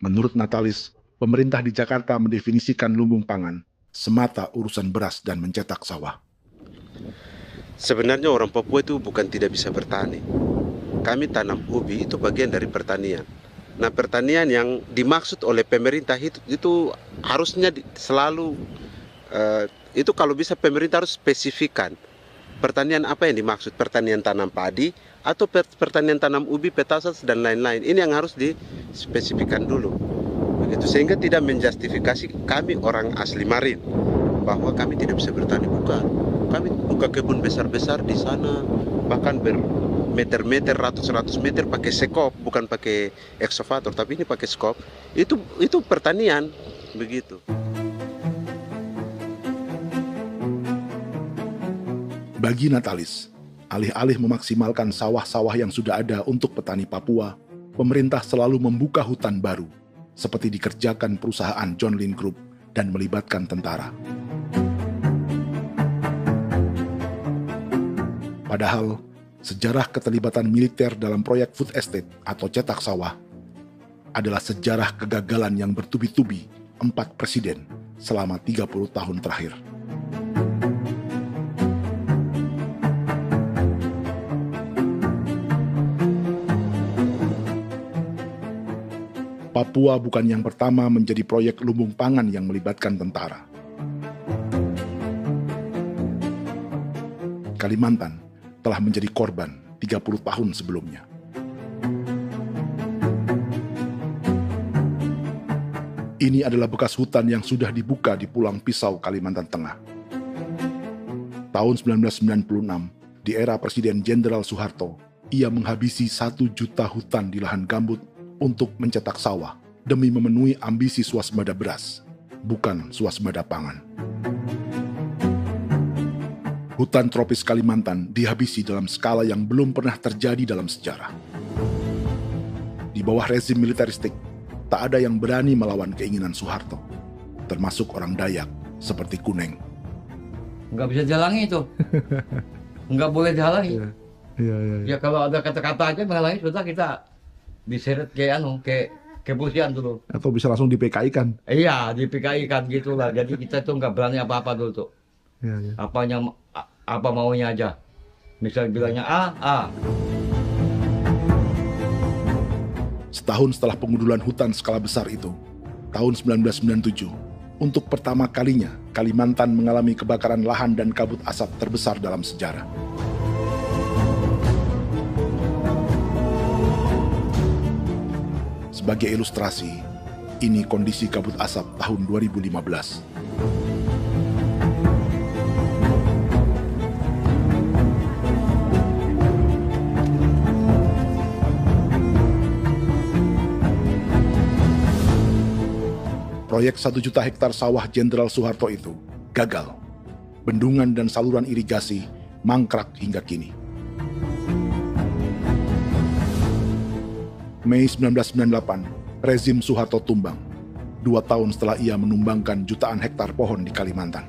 Menurut Natalis, pemerintah di Jakarta mendefinisikan lumbung pangan semata urusan beras dan mencetak sawah. Sebenarnya orang Papua itu bukan tidak bisa bertani. Kami tanam ubi itu bagian dari pertanian. Nah, pertanian yang dimaksud oleh pemerintah itu harusnya selalu, itu kalau bisa pemerintah harus spesifikkan. Pertanian apa yang dimaksud? Pertanian tanam padi atau pertanian tanam ubi, petasan dan lain-lain. Ini yang harus dispesifikkan dulu. Begitu, sehingga tidak menjustifikasi kami orang asli Marin bahwa kami tidak bisa bertani. Bukan. Kami buka kebun besar-besar di sana, bahkan bermeter-meter, ratus-ratus meter pakai sekop, bukan pakai ekskavator, tapi ini pakai skop. Itu pertanian, begitu. Bagi Natalis, alih-alih memaksimalkan sawah-sawah yang sudah ada untuk petani Papua, pemerintah selalu membuka hutan baru, seperti dikerjakan perusahaan John Lynn Group dan melibatkan tentara. Padahal, sejarah keterlibatan militer dalam proyek food estate atau cetak sawah adalah sejarah kegagalan yang bertubi-tubi 4 presiden selama 30 tahun terakhir. Papua bukan yang pertama menjadi proyek lumbung pangan yang melibatkan tentara. Kalimantan telah menjadi korban 30 tahun sebelumnya. Ini adalah bekas hutan yang sudah dibuka di Pulang Pisau, Kalimantan Tengah. Tahun 1996, di era Presiden Jenderal Soeharto, ia menghabisi 1 juta hutan di lahan gambut untuk mencetak sawah demi memenuhi ambisi swasembada beras, bukan swasembada pangan. Hutan tropis Kalimantan dihabisi dalam skala yang belum pernah terjadi dalam sejarah. Di bawah rezim militeristik, tak ada yang berani melawan keinginan Soeharto, termasuk orang Dayak seperti Kuneng. Nggak bisa dihalangi itu. Nggak boleh dihalangi. Ya kalau ada kata-kata aja menghalangi, sudah kita diseret ke kepolisian dulu. Atau bisa langsung di PKI-kan. Iya, di PKI-kan gitulah. Jadi kita tuh nggak berani apa-apa dulu tuh. Ya. Apa maunya aja. Misal bilangnya A. Setahun setelah pengundulan hutan skala besar itu, tahun 1997, untuk pertama kalinya Kalimantan mengalami kebakaran lahan dan kabut asap terbesar dalam sejarah. Sebagai ilustrasi, ini kondisi kabut asap tahun 2015. Proyek 1 juta hektar sawah Jenderal Soeharto itu gagal. Bendungan dan saluran irigasi mangkrak hingga kini. Mei 1998, rezim Soeharto tumbang. 2 tahun setelah ia menumbangkan jutaan hektar pohon di Kalimantan.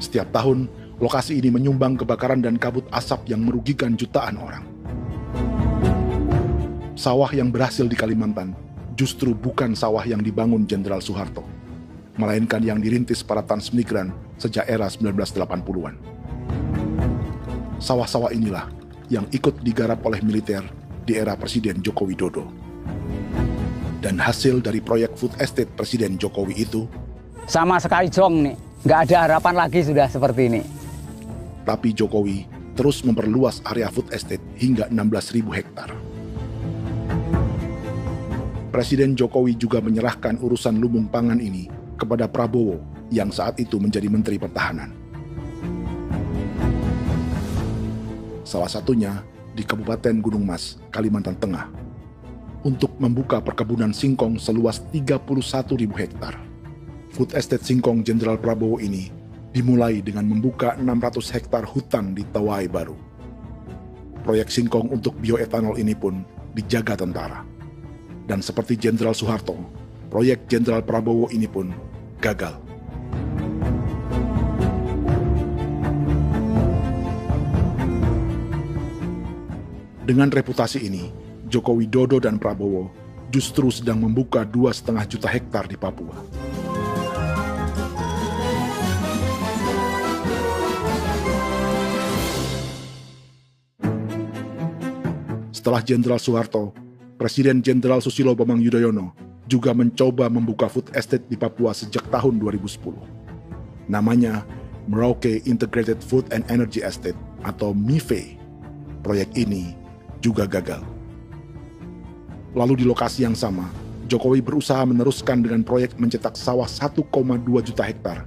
Setiap tahun, lokasi ini menyumbang kebakaran dan kabut asap yang merugikan jutaan orang. Sawah yang berhasil di Kalimantan justru bukan sawah yang dibangun Jenderal Soeharto, melainkan yang dirintis para transmigran sejak era 1980-an. Sawah-sawah inilah yang ikut digarap oleh militer di era Presiden Joko Widodo. Dan hasil dari proyek food estate Presiden Jokowi itu sama sekali jong nih, nggak ada harapan lagi sudah seperti ini. Tapi Jokowi terus memperluas area food estate hingga 16.000 hektar. Presiden Jokowi juga menyerahkan urusan lumbung pangan ini kepada Prabowo yang saat itu menjadi Menteri Pertahanan. Salah satunya di Kabupaten Gunung Mas, Kalimantan Tengah, untuk membuka perkebunan singkong seluas 31.000 hektar. Food Estate Singkong Jenderal Prabowo ini dimulai dengan membuka 600 hektar hutan di Tawai Baru. Proyek singkong untuk bioetanol ini pun dijaga tentara. Dan seperti Jenderal Soeharto, proyek Jenderal Prabowo ini pun gagal. Dengan reputasi ini, Joko Widodo dan Prabowo justru sedang membuka 2,5 juta hektar di Papua. Setelah Jenderal Soeharto, Presiden Jenderal Susilo Bambang Yudhoyono juga mencoba membuka food estate di Papua sejak tahun 2010. Namanya Merauke Integrated Food and Energy Estate atau MIFE. Proyek ini juga gagal. Lalu di lokasi yang sama, Jokowi berusaha meneruskan dengan proyek mencetak sawah 1,2 juta hektar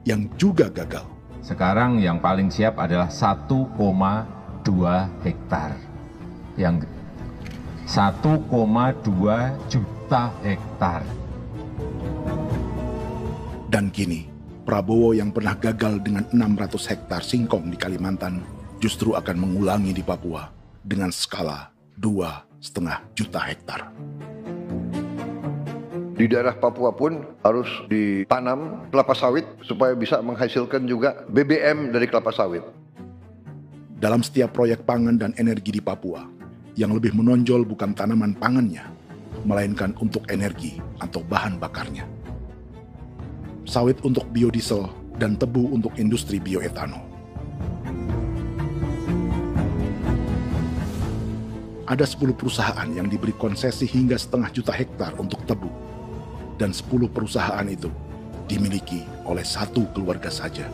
yang juga gagal. Sekarang yang paling siap adalah 1,2 hektar. Yang 1,2 juta hektar. Dan kini, Prabowo yang pernah gagal dengan 600 hektar singkong di Kalimantan justru akan mengulangi di Papua dengan skala 2,5 juta hektar. Di daerah Papua pun harus ditanam kelapa sawit supaya bisa menghasilkan juga BBM dari kelapa sawit. Dalam setiap proyek pangan dan energi di Papua, yang lebih menonjol bukan tanaman pangannya, melainkan untuk energi atau bahan bakarnya. Sawit untuk biodiesel dan tebu untuk industri bioetanol. Ada 10 perusahaan yang diberi konsesi hingga 0,5 juta hektar untuk tebu. Dan 10 perusahaan itu dimiliki oleh 1 keluarga saja.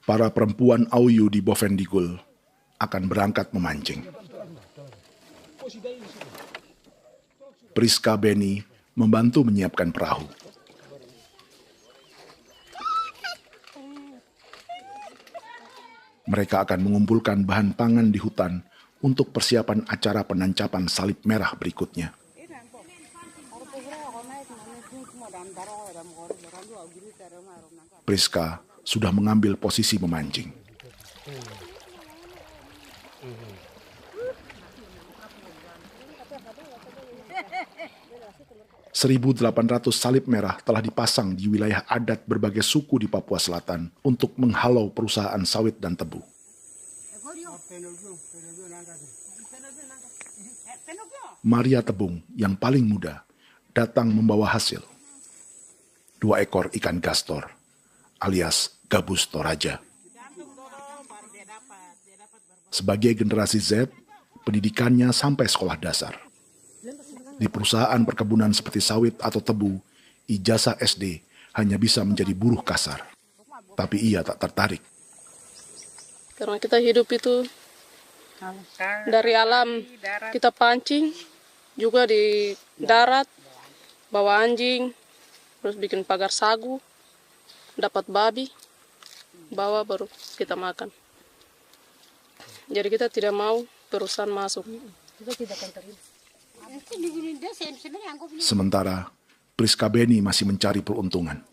Para perempuan Auyu di Bovendigul akan berangkat memancing. Priska Beni membantu menyiapkan perahu. Mereka akan mengumpulkan bahan pangan di hutan untuk persiapan acara penancapan salib merah berikutnya. Priska sudah mengambil posisi memancing. .800 salib merah telah dipasang di wilayah adat berbagai suku di Papua Selatan untuk menghalau perusahaan sawit dan tebu. Maria Tebung yang paling muda datang membawa hasil. 2 ekor ikan gastor alias gabus toraja. Sebagai generasi Z, pendidikannya sampai sekolah dasar. Di perusahaan perkebunan seperti sawit atau tebu, ijazah SD hanya bisa menjadi buruh kasar. Tapi ia tak tertarik. Karena kita hidup itu dari alam, kita pancing, juga di darat, bawa anjing, terus bikin pagar sagu, dapat babi, bawa baru kita makan. Jadi kita tidak mau perusahaan masuk. Kita tidak akan terima. Sementara Priska Beni masih mencari peruntungan.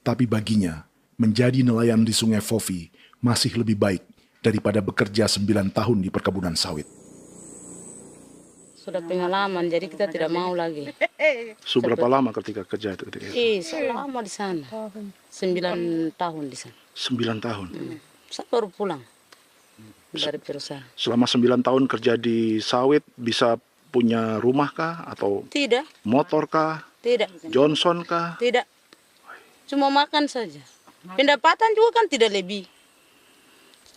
Tapi baginya, menjadi nelayan di Sungai Fofi masih lebih baik daripada bekerja 9 tahun di perkebunan sawit. Sudah pengalaman, jadi kita tidak mau lagi. Seberapa lama ketika kerja itu? Selama di sana. 9 tahun di sana. 9 tahun? Saya baru pulang dari perusahaan. Selama 9 tahun kerja di sawit, bisa punya rumah kah? Atau tidak. Motor kah? Tidak. Johnson kah? Tidak. Cuma makan saja. Pendapatan juga kan tidak lebih.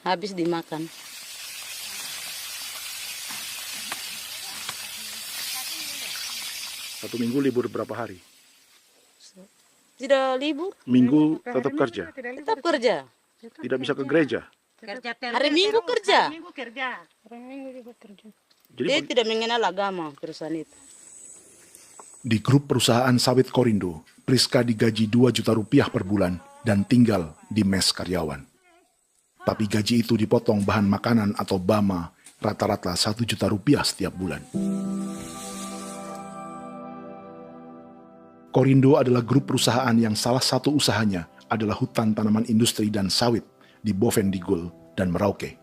Habis dimakan. Satu minggu libur berapa hari? Tidak libur. Minggu tetap kerja? Tetap kerja. Tidak bisa ke gereja? Hari Minggu kerja. Hari Minggu juga kerja. Dia tidak mengenal agama perusahaan itu. Di grup perusahaan sawit Korindo, Priska digaji 2 juta rupiah per bulan dan tinggal di mes karyawan. Tapi gaji itu dipotong bahan makanan atau BAMA rata-rata 1 juta rupiah setiap bulan. Korindo adalah grup perusahaan yang salah satu usahanya adalah hutan tanaman industri dan sawit di Bovendigul dan Merauke.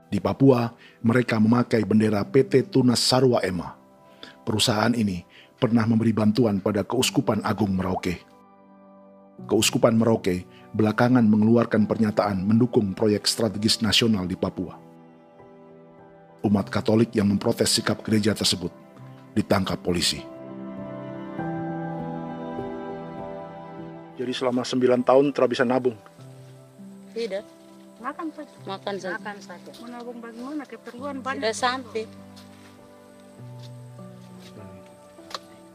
Di Papua, mereka memakai bendera PT Tunas Sarwa Ema. Perusahaan ini pernah memberi bantuan pada Keuskupan Agung Merauke. Keuskupan Merauke belakangan mengeluarkan pernyataan mendukung proyek strategis nasional di Papua. Umat Katolik yang memprotes sikap gereja tersebut ditangkap polisi. Jadi selama 9 tahun tidak bisa nabung? Tidak. Makan saja. Makan saja. Makan saja. Menabung bagaimana? Keperluan banyak. Sudah sampai.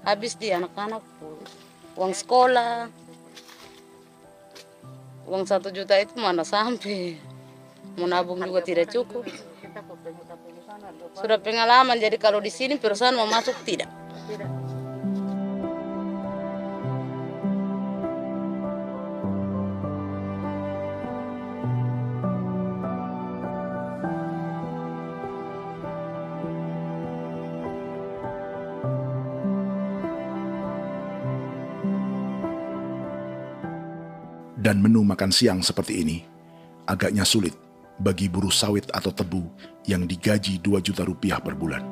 Habis di anak-anak uang sekolah. Uang 1 juta itu mana sampai. Mau nabung juga tidak cukup. Sudah pengalaman, jadi kalau di sini perusahaan mau masuk tidak. Dan menu makan siang seperti ini agaknya sulit bagi buruh sawit atau tebu yang digaji 2 juta rupiah per bulan.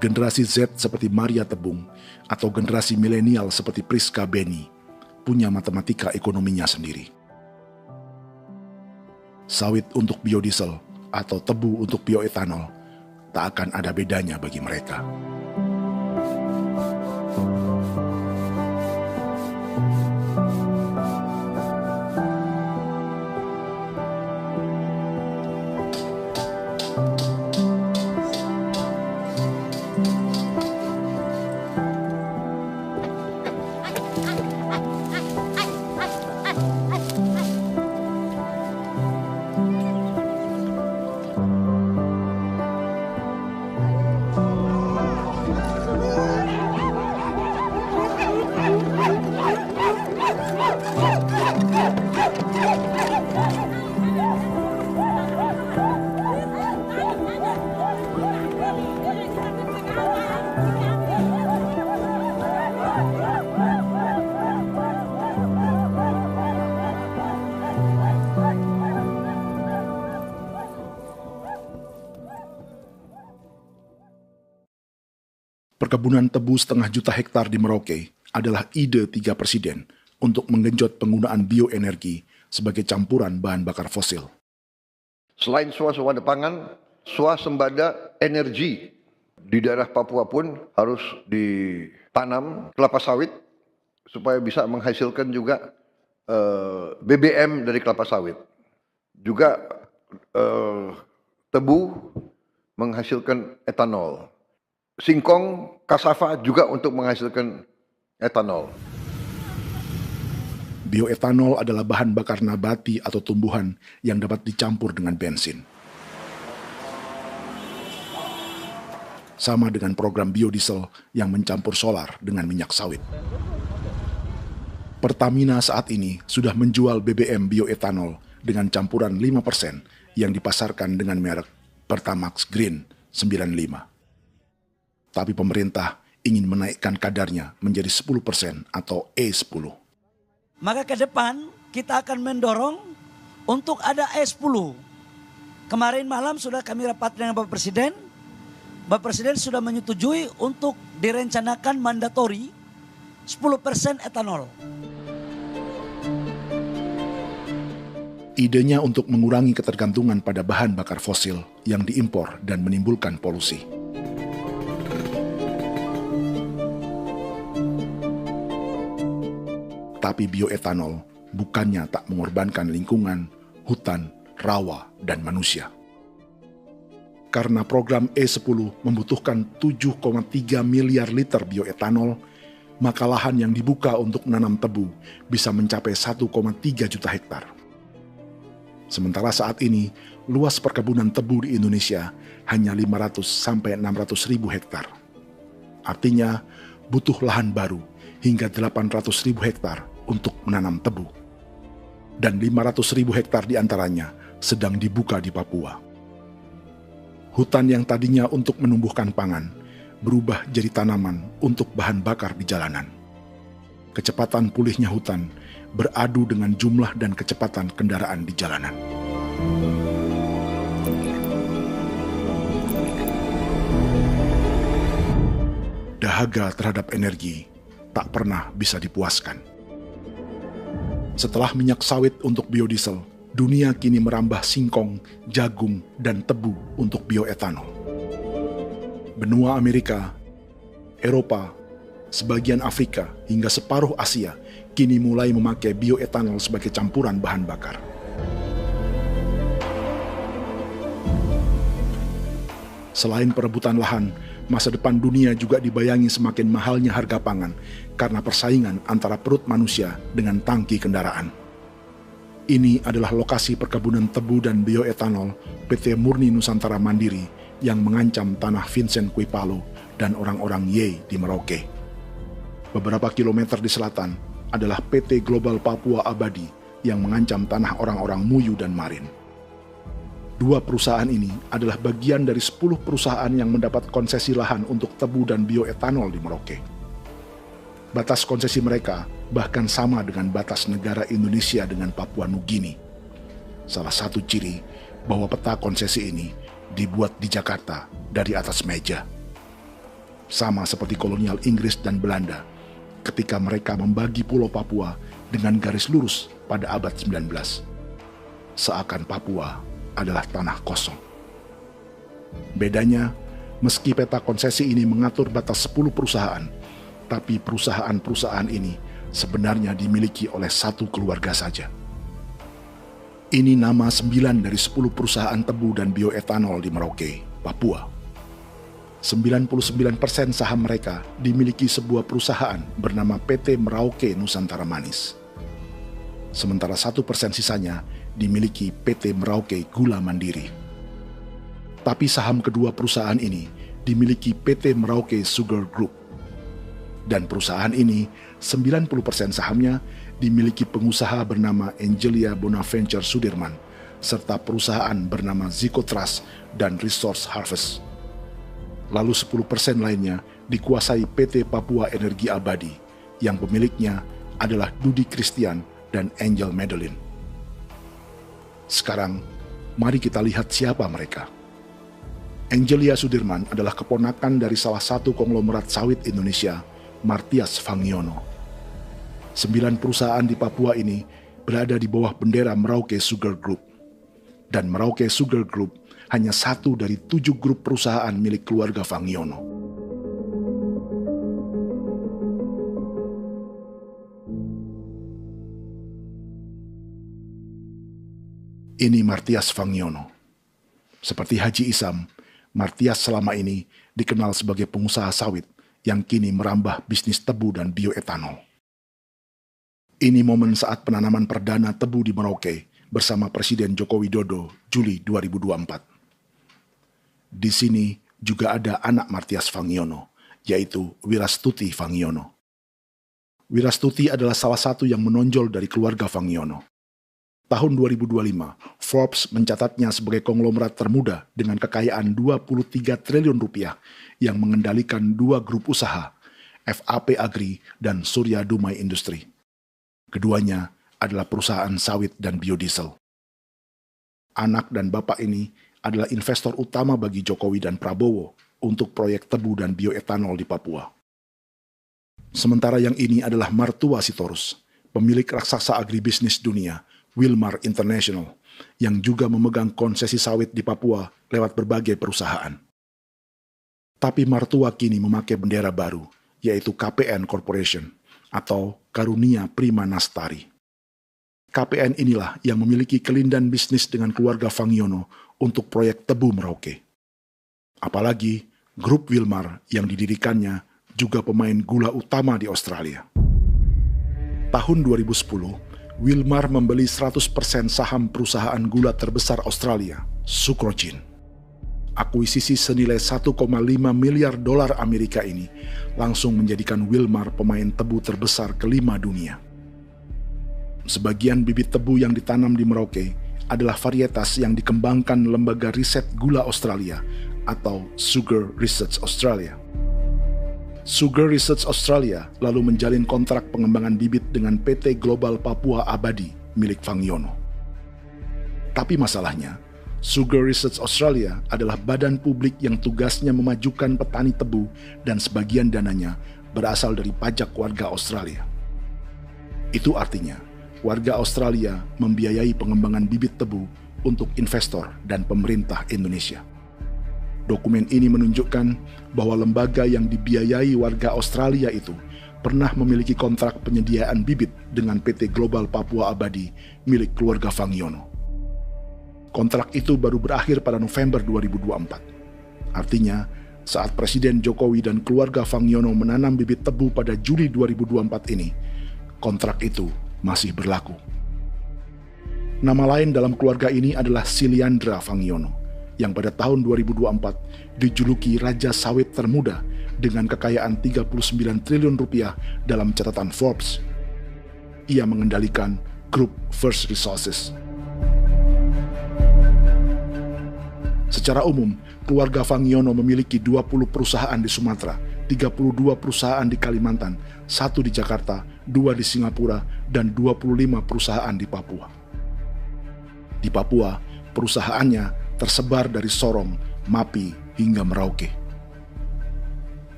Generasi Z seperti Maria Tebung atau generasi milenial seperti Priska Beni punya matematika ekonominya sendiri. Sawit untuk biodiesel atau tebu untuk bioetanol tak akan ada bedanya bagi mereka. Perkebunan tebu 1,5 juta hektar di Merauke adalah ide 3 presiden untuk menggenjot penggunaan bioenergi sebagai campuran bahan bakar fosil. Selain swasembada pangan, swasembada energi di daerah Papua pun harus ditanam kelapa sawit supaya bisa menghasilkan juga BBM dari kelapa sawit. Juga tebu menghasilkan etanol. Singkong, kasava juga untuk menghasilkan etanol. Bioetanol adalah bahan bakar nabati atau tumbuhan yang dapat dicampur dengan bensin. Sama dengan program biodiesel yang mencampur solar dengan minyak sawit. Pertamina saat ini sudah menjual BBM bioetanol dengan campuran 5% yang dipasarkan dengan merek Pertamax Green 95. Tapi pemerintah ingin menaikkan kadarnya menjadi 10% atau E10. Maka ke depan kita akan mendorong untuk ada E10. Kemarin malam sudah kami rapat dengan Bapak Presiden. Bapak Presiden sudah menyetujui untuk direncanakan mandatori 10% etanol. Idenya untuk mengurangi ketergantungan pada bahan bakar fosil yang diimpor dan menimbulkan polusi. Tapi bioetanol bukannya tak mengorbankan lingkungan, hutan, rawa, dan manusia. Karena program E10 membutuhkan 7,3 miliar liter bioetanol, maka lahan yang dibuka untuk menanam tebu bisa mencapai 1,3 juta hektar. Sementara saat ini, luas perkebunan tebu di Indonesia hanya 500 sampai 600 ribu hektar. Artinya, butuh lahan baru hingga 800 ribu hektar untuk menanam tebu. Dan 500 ribu hektar diantaranya sedang dibuka di Papua. Hutan yang tadinya untuk menumbuhkan pangan berubah jadi tanaman untuk bahan bakar di jalanan. Kecepatan pulihnya hutan beradu dengan jumlah dan kecepatan kendaraan di jalanan. Dahaga terhadap energi tak pernah bisa dipuaskan. Setelah minyak sawit untuk biodiesel, dunia kini merambah singkong, jagung, dan tebu untuk bioetanol. Benua Amerika, Eropa, sebagian Afrika, hingga separuh Asia kini mulai memakai bioetanol sebagai campuran bahan bakar. Selain perebutan lahan, masa depan dunia juga dibayangi semakin mahalnya harga pangan karena persaingan antara perut manusia dengan tangki kendaraan. Ini adalah lokasi perkebunan tebu dan bioetanol PT Murni Nusantara Mandiri yang mengancam tanah Vincent Quipalo dan orang-orang Ye di Merauke. Beberapa kilometer di selatan adalah PT Global Papua Abadi yang mengancam tanah orang-orang Muyu dan Marin. Dua perusahaan ini adalah bagian dari 10 perusahaan yang mendapat konsesi lahan untuk tebu dan bioetanol di Merauke. Batas konsesi mereka bahkan sama dengan batas negara Indonesia dengan Papua Nugini. Salah satu ciri bahwa peta konsesi ini dibuat di Jakarta dari atas meja. Sama seperti kolonial Inggris dan Belanda ketika mereka membagi Pulau Papua dengan garis lurus pada abad 19. Seakan Papua adalah tanah kosong. Bedanya, meski peta konsesi ini mengatur batas 10 perusahaan, tapi perusahaan-perusahaan ini sebenarnya dimiliki oleh satu keluarga saja. Ini nama 9 dari 10 perusahaan tebu dan bioetanol di Merauke, Papua. 99% saham mereka dimiliki sebuah perusahaan bernama PT Merauke Nusantara Manis. Sementara 1% sisanya dimiliki PT Merauke Gula Mandiri. Tapi saham kedua perusahaan ini dimiliki PT Merauke Sugar Group. Dan perusahaan ini, 90% sahamnya dimiliki pengusaha bernama Angelia Bonaventure Sudirman, serta perusahaan bernama Zico Trust dan Resource Harvest. Lalu 10% lainnya dikuasai PT Papua Energi Abadi, yang pemiliknya adalah Dudi Christian dan Angel Madeline. Sekarang, mari kita lihat siapa mereka. Angelia Sudirman adalah keponakan dari salah satu konglomerat sawit Indonesia, Martias Fangiono. 9 perusahaan di Papua ini berada di bawah bendera Merauke Sugar Group. Dan Merauke Sugar Group hanya satu dari 7 grup perusahaan milik keluarga Fangiono. Ini Martias Fangiono. Seperti Haji Isam, Martias selama ini dikenal sebagai pengusaha sawit yang kini merambah bisnis tebu dan bioetanol. Ini momen saat penanaman perdana tebu di Merauke bersama Presiden Joko Widodo Juli 2024. Di sini juga ada anak Martias Fangiono, yaitu Wirastuti Fangiono. Wirastuti adalah salah satu yang menonjol dari keluarga Fangiono. Tahun 2025, Forbes mencatatnya sebagai konglomerat termuda dengan kekayaan 23 triliun rupiah yang mengendalikan 2 grup usaha, FAP Agri dan Surya Dumai Industri. Keduanya adalah perusahaan sawit dan biodiesel. Anak dan bapak ini adalah investor utama bagi Jokowi dan Prabowo untuk proyek tebu dan bioetanol di Papua. Sementara yang ini adalah Martua Sitorus, pemilik raksasa agribisnis dunia, Wilmar International, yang juga memegang konsesi sawit di Papua lewat berbagai perusahaan. Tapi Martua kini memakai bendera baru, yaitu KPN Corporation atau Karunia Prima Nastari. KPN inilah yang memiliki kelindan bisnis dengan keluarga Fangiono untuk proyek tebu Merauke. Apalagi grup Wilmar yang didirikannya juga pemain gula utama di Australia. Tahun 2010, Wilmar membeli 100% saham perusahaan gula terbesar Australia, Sucrogin. Akuisisi senilai 1,5 miliar dolar Amerika ini langsung menjadikan Wilmar pemain tebu terbesar kelima dunia. Sebagian bibit tebu yang ditanam di Merauke adalah varietas yang dikembangkan Lembaga Riset Gula Australia atau Sugar Research Australia. Sugar Research Australia lalu menjalin kontrak pengembangan bibit dengan PT Global Papua Abadi milik Fangiono. Tapi masalahnya, Sugar Research Australia adalah badan publik yang tugasnya memajukan petani tebu dan sebagian dananya berasal dari pajak warga Australia. Itu artinya, warga Australia membiayai pengembangan bibit tebu untuk investor dan pemerintah Indonesia. Dokumen ini menunjukkan bahwa lembaga yang dibiayai warga Australia itu pernah memiliki kontrak penyediaan bibit dengan PT Global Papua Abadi milik keluarga Fangiono. Kontrak itu baru berakhir pada November 2024. Artinya, saat Presiden Jokowi dan keluarga Fangiono menanam bibit tebu pada Juli 2024 ini, kontrak itu masih berlaku. Nama lain dalam keluarga ini adalah Siliandra Fangiono, yang pada tahun 2024 dijuluki Raja Sawit Termuda dengan kekayaan 39 triliun rupiah dalam catatan Forbes. Ia mengendalikan grup First Resources. Secara umum, keluarga Fangiono memiliki 20 perusahaan di Sumatera, 32 perusahaan di Kalimantan, 1 di Jakarta, 2 di Singapura, dan 25 perusahaan di Papua. Di Papua, perusahaannya tersebar dari Sorong, Mapi, hingga Merauke.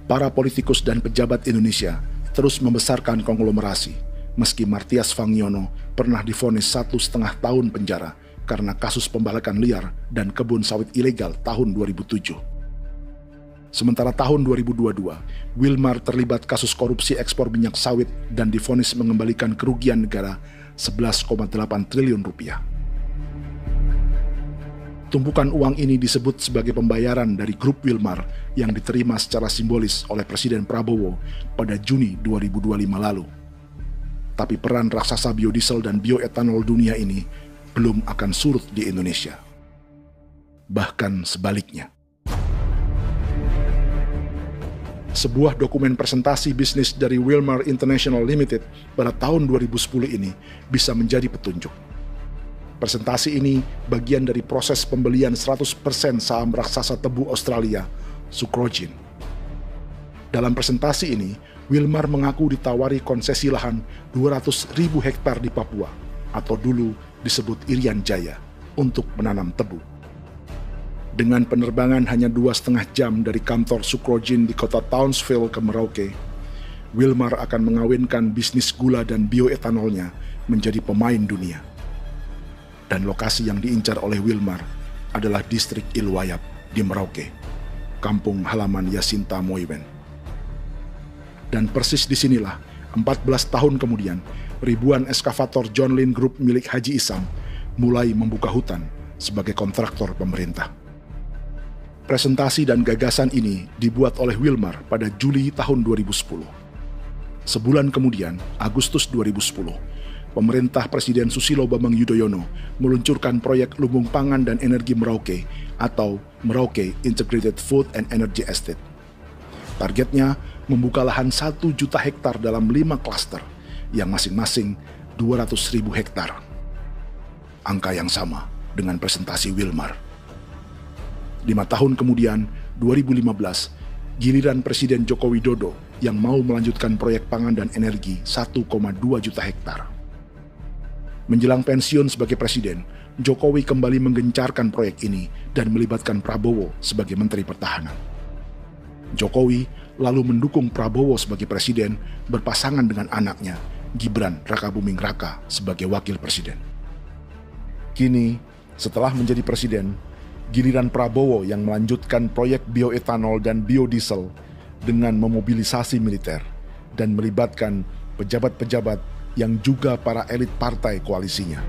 Para politikus dan pejabat Indonesia terus membesarkan konglomerasi, meski Martias Fangiono pernah divonis 1,5 tahun penjara karena kasus pembalakan liar dan kebun sawit ilegal tahun 2007. Sementara tahun 2022, Wilmar terlibat kasus korupsi ekspor minyak sawit dan divonis mengembalikan kerugian negara 11,8 triliun rupiah. Tumpukan uang ini disebut sebagai pembayaran dari grup Wilmar yang diterima secara simbolis oleh Presiden Prabowo pada Juni 2025 lalu. Tapi peran raksasa biodiesel dan bioetanol dunia ini belum akan surut di Indonesia. Bahkan sebaliknya. Sebuah dokumen presentasi bisnis dari Wilmar International Limited pada tahun 2010 ini bisa menjadi petunjuk. Presentasi ini bagian dari proses pembelian 100% saham raksasa tebu Australia, Sucrogin. Dalam presentasi ini, Wilmar mengaku ditawari konsesi lahan 200.000 hektar di Papua, atau dulu disebut Irian Jaya, untuk menanam tebu. Dengan penerbangan hanya 2,5 jam dari kantor Sucrogin di kota Townsville ke Merauke, Wilmar akan mengawinkan bisnis gula dan bioetanolnya menjadi pemain dunia. Dan lokasi yang diincar oleh Wilmar adalah distrik Ilwayap di Merauke, kampung halaman Yasinta Moiwen. Dan persis disinilah, 14 tahun kemudian, ribuan eskavator John Lynn Group milik Haji Isam mulai membuka hutan sebagai kontraktor pemerintah. Presentasi dan gagasan ini dibuat oleh Wilmar pada Juli tahun 2010. Sebulan kemudian, Agustus 2010, pemerintah Presiden Susilo Bambang Yudhoyono meluncurkan proyek Lumbung Pangan dan Energi Merauke atau Merauke Integrated Food and Energy Estate. Targetnya membuka lahan 1 juta hektar dalam 5 klaster yang masing-masing 200.000 hektar. Angka yang sama dengan presentasi Wilmar. 5 tahun kemudian, 2015, giliran Presiden Joko Widodo yang mau melanjutkan proyek pangan dan energi 1,2 juta hektar. Menjelang pensiun sebagai presiden, Jokowi kembali menggencarkan proyek ini dan melibatkan Prabowo sebagai Menteri Pertahanan. Jokowi lalu mendukung Prabowo sebagai presiden berpasangan dengan anaknya, Gibran Rakabuming Raka sebagai wakil presiden. Kini, setelah menjadi presiden, giliran Prabowo yang melanjutkan proyek bioetanol dan biodiesel dengan memobilisasi militer dan melibatkan pejabat-pejabat yang juga para elit partai koalisinya.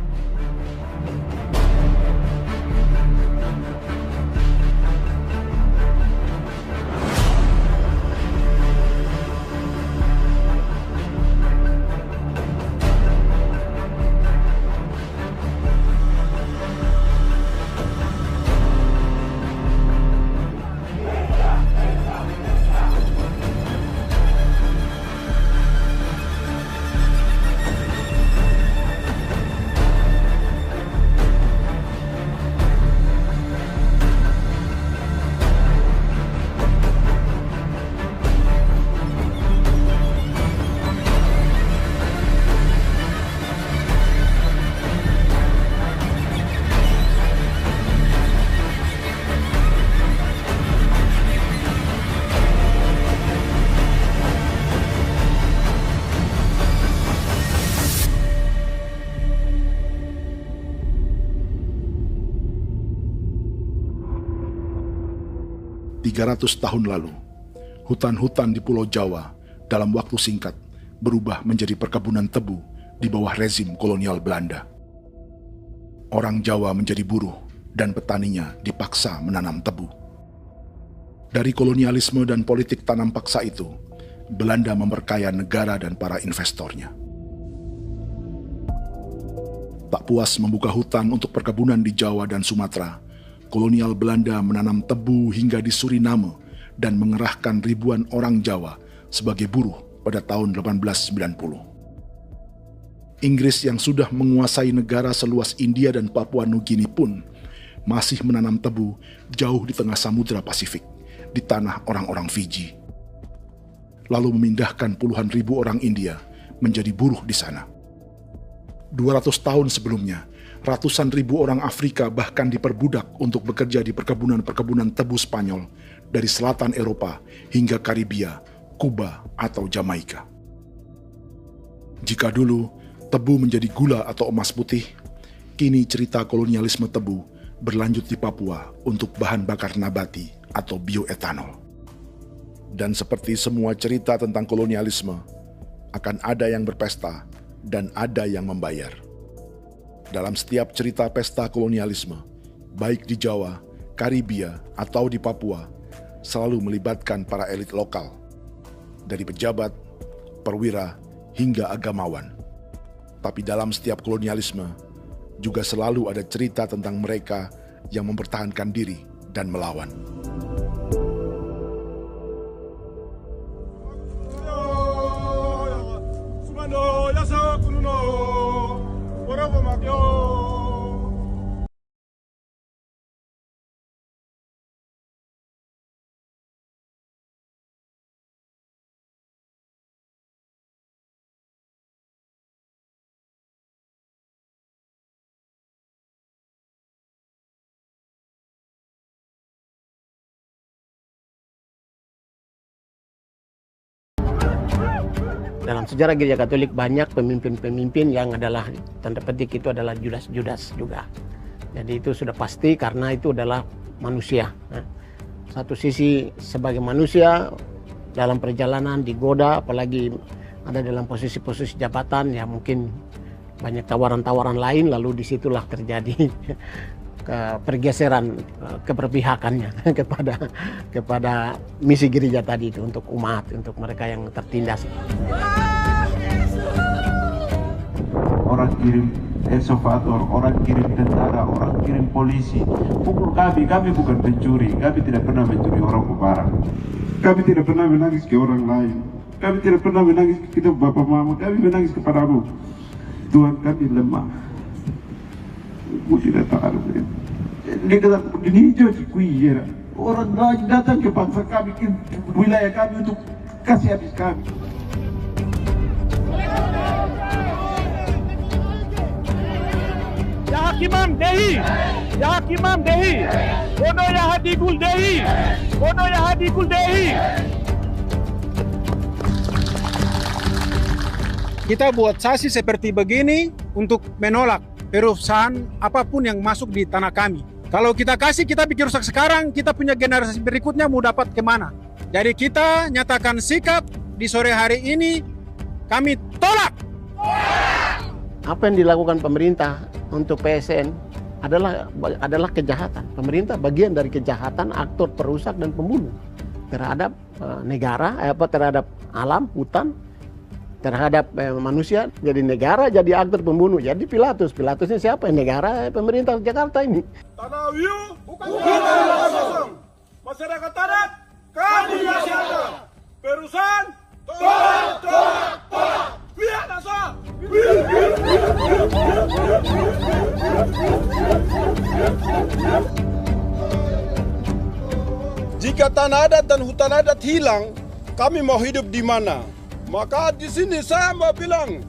Tahun lalu, hutan-hutan di Pulau Jawa dalam waktu singkat berubah menjadi perkebunan tebu di bawah rezim kolonial Belanda. Orang Jawa menjadi buruh dan petaninya dipaksa menanam tebu. Dari kolonialisme dan politik tanam paksa itu, Belanda memperkaya negara dan para investornya. Tak puas membuka hutan untuk perkebunan di Jawa dan Sumatera, kolonial Belanda menanam tebu hingga di Suriname dan mengerahkan ribuan orang Jawa sebagai buruh pada tahun 1890. Inggris yang sudah menguasai negara seluas India dan Papua Nugini pun masih menanam tebu jauh di tengah Samudra Pasifik, di tanah orang-orang Fiji. Lalu memindahkan puluhan ribu orang India menjadi buruh di sana. 200 tahun sebelumnya, ratusan ribu orang Afrika bahkan diperbudak untuk bekerja di perkebunan-perkebunan tebu Spanyol dari selatan Eropa hingga Karibia, Kuba, atau Jamaika. Jika dulu tebu menjadi gula atau emas putih, kini cerita kolonialisme tebu berlanjut di Papua untuk bahan bakar nabati atau bioetanol. Dan seperti semua cerita tentang kolonialisme, akan ada yang berpesta dan ada yang membayar. Dalam setiap cerita pesta kolonialisme, baik di Jawa, Karibia, atau di Papua, selalu melibatkan para elit lokal, dari pejabat, perwira, hingga agamawan. Tapi dalam setiap kolonialisme, juga selalu ada cerita tentang mereka yang mempertahankan diri dan melawan. Dalam sejarah Gereja Katolik banyak pemimpin-pemimpin yang adalah tanda petik itu adalah Judas-Judas juga. Jadi itu sudah pasti karena itu adalah manusia. Satu sisi sebagai manusia dalam perjalanan digoda, apalagi ada dalam posisi-posisi jabatan, ya mungkin banyak tawaran-tawaran lain, lalu disitulah terjadi pergeseran keberpihakannya kepada misi gereja tadi itu untuk umat, untuk mereka yang tertindas. Orang kirim ekskuvator, orang kirim tentara, orang kirim polisi. Pukul kami bukan pencuri, kami tidak pernah mencuri orang barang. Kami tidak pernah menangis ke orang lain. Kami tidak pernah menangis ke kita bapak mama, kami menangis kepadamu. Tuhan kami lemah. Tidak tahu. Dia kata ini hijau cikui. Orang datang ke bangsa kami, ke wilayah kami untuk kasih habis kami. Ya Hakimam Dehi, Ya Hakimam Dehi, Bono Ya Hadikul Dehi, Bono Ya Hadikul Dehi. Kita buat sasi seperti begini untuk menolak perusahaan apapun yang masuk di tanah kami. Kalau kita kasih, kita bikin rusak sekarang, kita punya generasi berikutnya mau dapat kemana. Jadi kita nyatakan sikap di sore hari ini, kami tolak. Apa yang dilakukan pemerintah untuk PSN adalah kejahatan. Pemerintah bagian dari kejahatan, aktor perusak dan pembunuh terhadap negara, terhadap alam, hutan, terhadap manusia. Jadi negara jadi aktor pembunuh. Jadi Pilatusnya siapa? Negara, pemerintah Jakarta ini. Tanah Wiu bukan kosong. Masyarakat adat kami siapa? Perusahaan tolak. Biar nasab. Jika tanah adat dan hutan adat hilang, kami mau hidup di mana? Maka di sini saya mau bilang,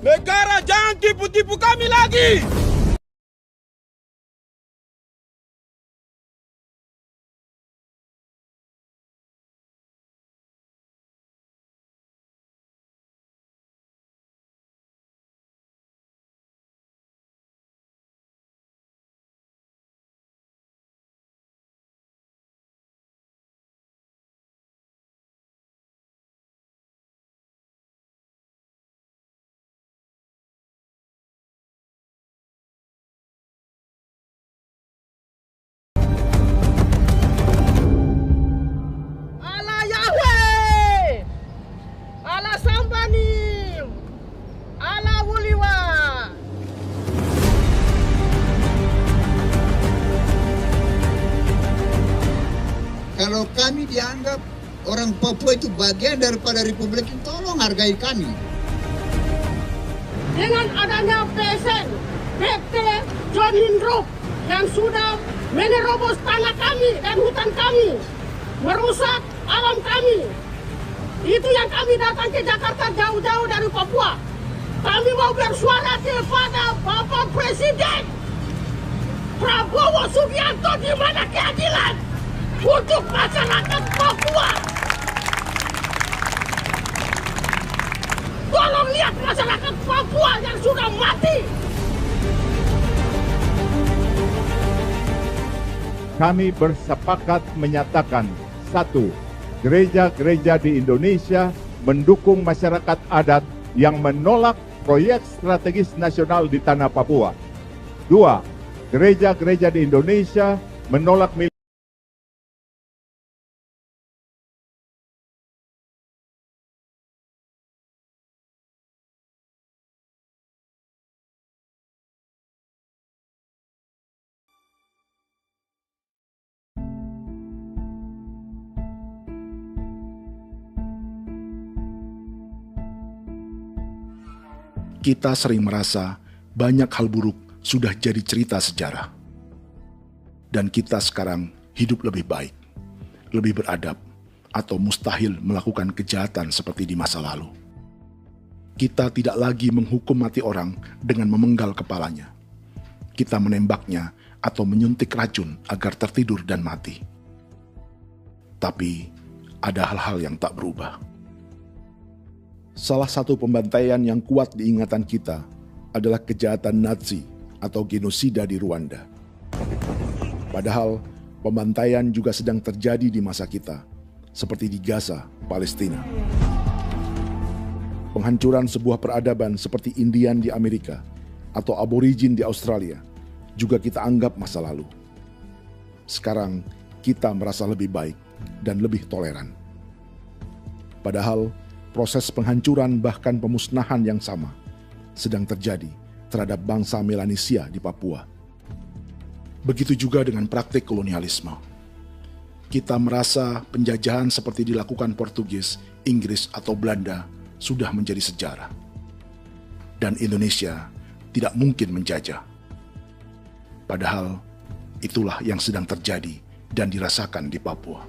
negara jangan tipu-tipu kami lagi. Kalau kami dianggap orang Papua itu bagian daripada Republik ini, tolong hargai kami. Dengan adanya PSN, PT John Hindrook yang sudah menerobos tanah kami dan hutan kami, merusak alam kami. Itu yang kami datang ke Jakarta jauh-jauh dari Papua. Kami mau bersuara kepada Bapak Presiden Prabowo Subianto, di mana keadilan untuk masyarakat Papua. Tolong lihat masyarakat Papua yang sudah mati. Kami bersepakat menyatakan, 1. Gereja-gereja di Indonesia mendukung masyarakat adat yang menolak proyek strategis nasional di tanah Papua. 2. Gereja-gereja di Indonesia menolak Kita sering merasa banyak hal buruk sudah jadi cerita sejarah. Dan kita sekarang hidup lebih baik, lebih beradab, atau mustahil melakukan kejahatan seperti di masa lalu. Kita tidak lagi menghukum mati orang dengan memenggal kepalanya. Kita menembaknya atau menyuntik racun agar tertidur dan mati. Tapi ada hal-hal yang tak berubah. Salah satu pembantaian yang kuat di ingatan kita adalah kejahatan Nazi atau genosida di Rwanda. Padahal pembantaian juga sedang terjadi di masa kita, seperti di Gaza, Palestina. Penghancuran sebuah peradaban seperti Indian di Amerika atau aborigin di Australia juga kita anggap masa lalu. Sekarang kita merasa lebih baik dan lebih toleran. Padahal proses penghancuran bahkan pemusnahan yang sama sedang terjadi terhadap bangsa Melanesia di Papua. Begitu juga dengan praktik kolonialisme. Kita merasa penjajahan seperti dilakukan Portugis, Inggris, atau Belanda sudah menjadi sejarah. Dan Indonesia tidak mungkin menjajah. Padahal itulah yang sedang terjadi dan dirasakan di Papua.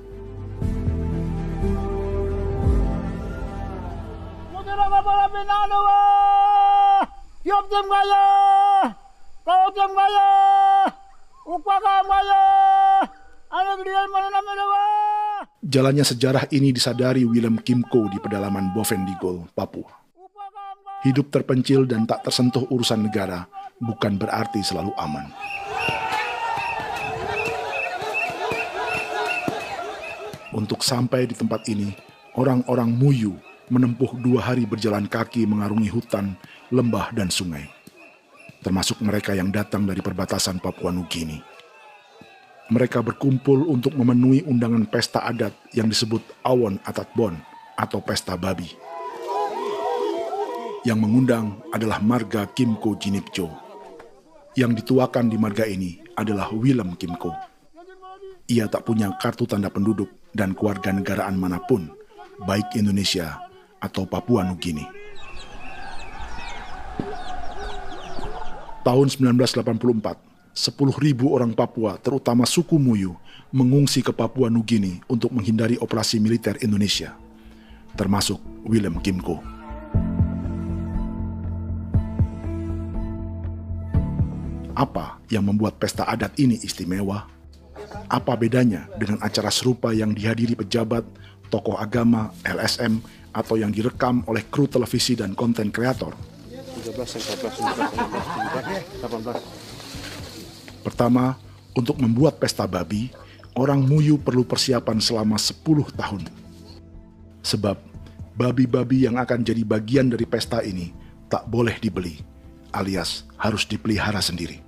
Jalannya sejarah ini disadari Willem Kimco di pedalaman Bovendigol, Papua. Hidup terpencil dan tak tersentuh urusan negara bukan berarti selalu aman. Untuk sampai di tempat ini, orang-orang Muyu menempuh 2 hari berjalan kaki mengarungi hutan, lembah, dan sungai. Termasuk mereka yang datang dari perbatasan Papua Nugini. Mereka berkumpul untuk memenuhi undangan pesta adat yang disebut Awon Atatbon atau Pesta Babi. Yang mengundang adalah marga Kimco Jinipjo. Yang dituakan di marga ini adalah Willem Kimco. Ia tak punya kartu tanda penduduk dan kewarganegaraan manapun, baik Indonesia atau Papua Nugini. Tahun 1984, 10.000 orang Papua, terutama suku Muyu, mengungsi ke Papua Nugini untuk menghindari operasi militer Indonesia, termasuk Willem Kimco. Apa yang membuat pesta adat ini istimewa? Apa bedanya dengan acara serupa yang dihadiri pejabat, tokoh agama, LSM, atau yang direkam oleh kru televisi dan konten kreator? 18. Pertama, untuk membuat pesta babi, orang Muyu perlu persiapan selama 10 tahun. Sebab, babi-babi yang akan jadi bagian dari pesta ini tak boleh dibeli, alias harus dipelihara sendiri.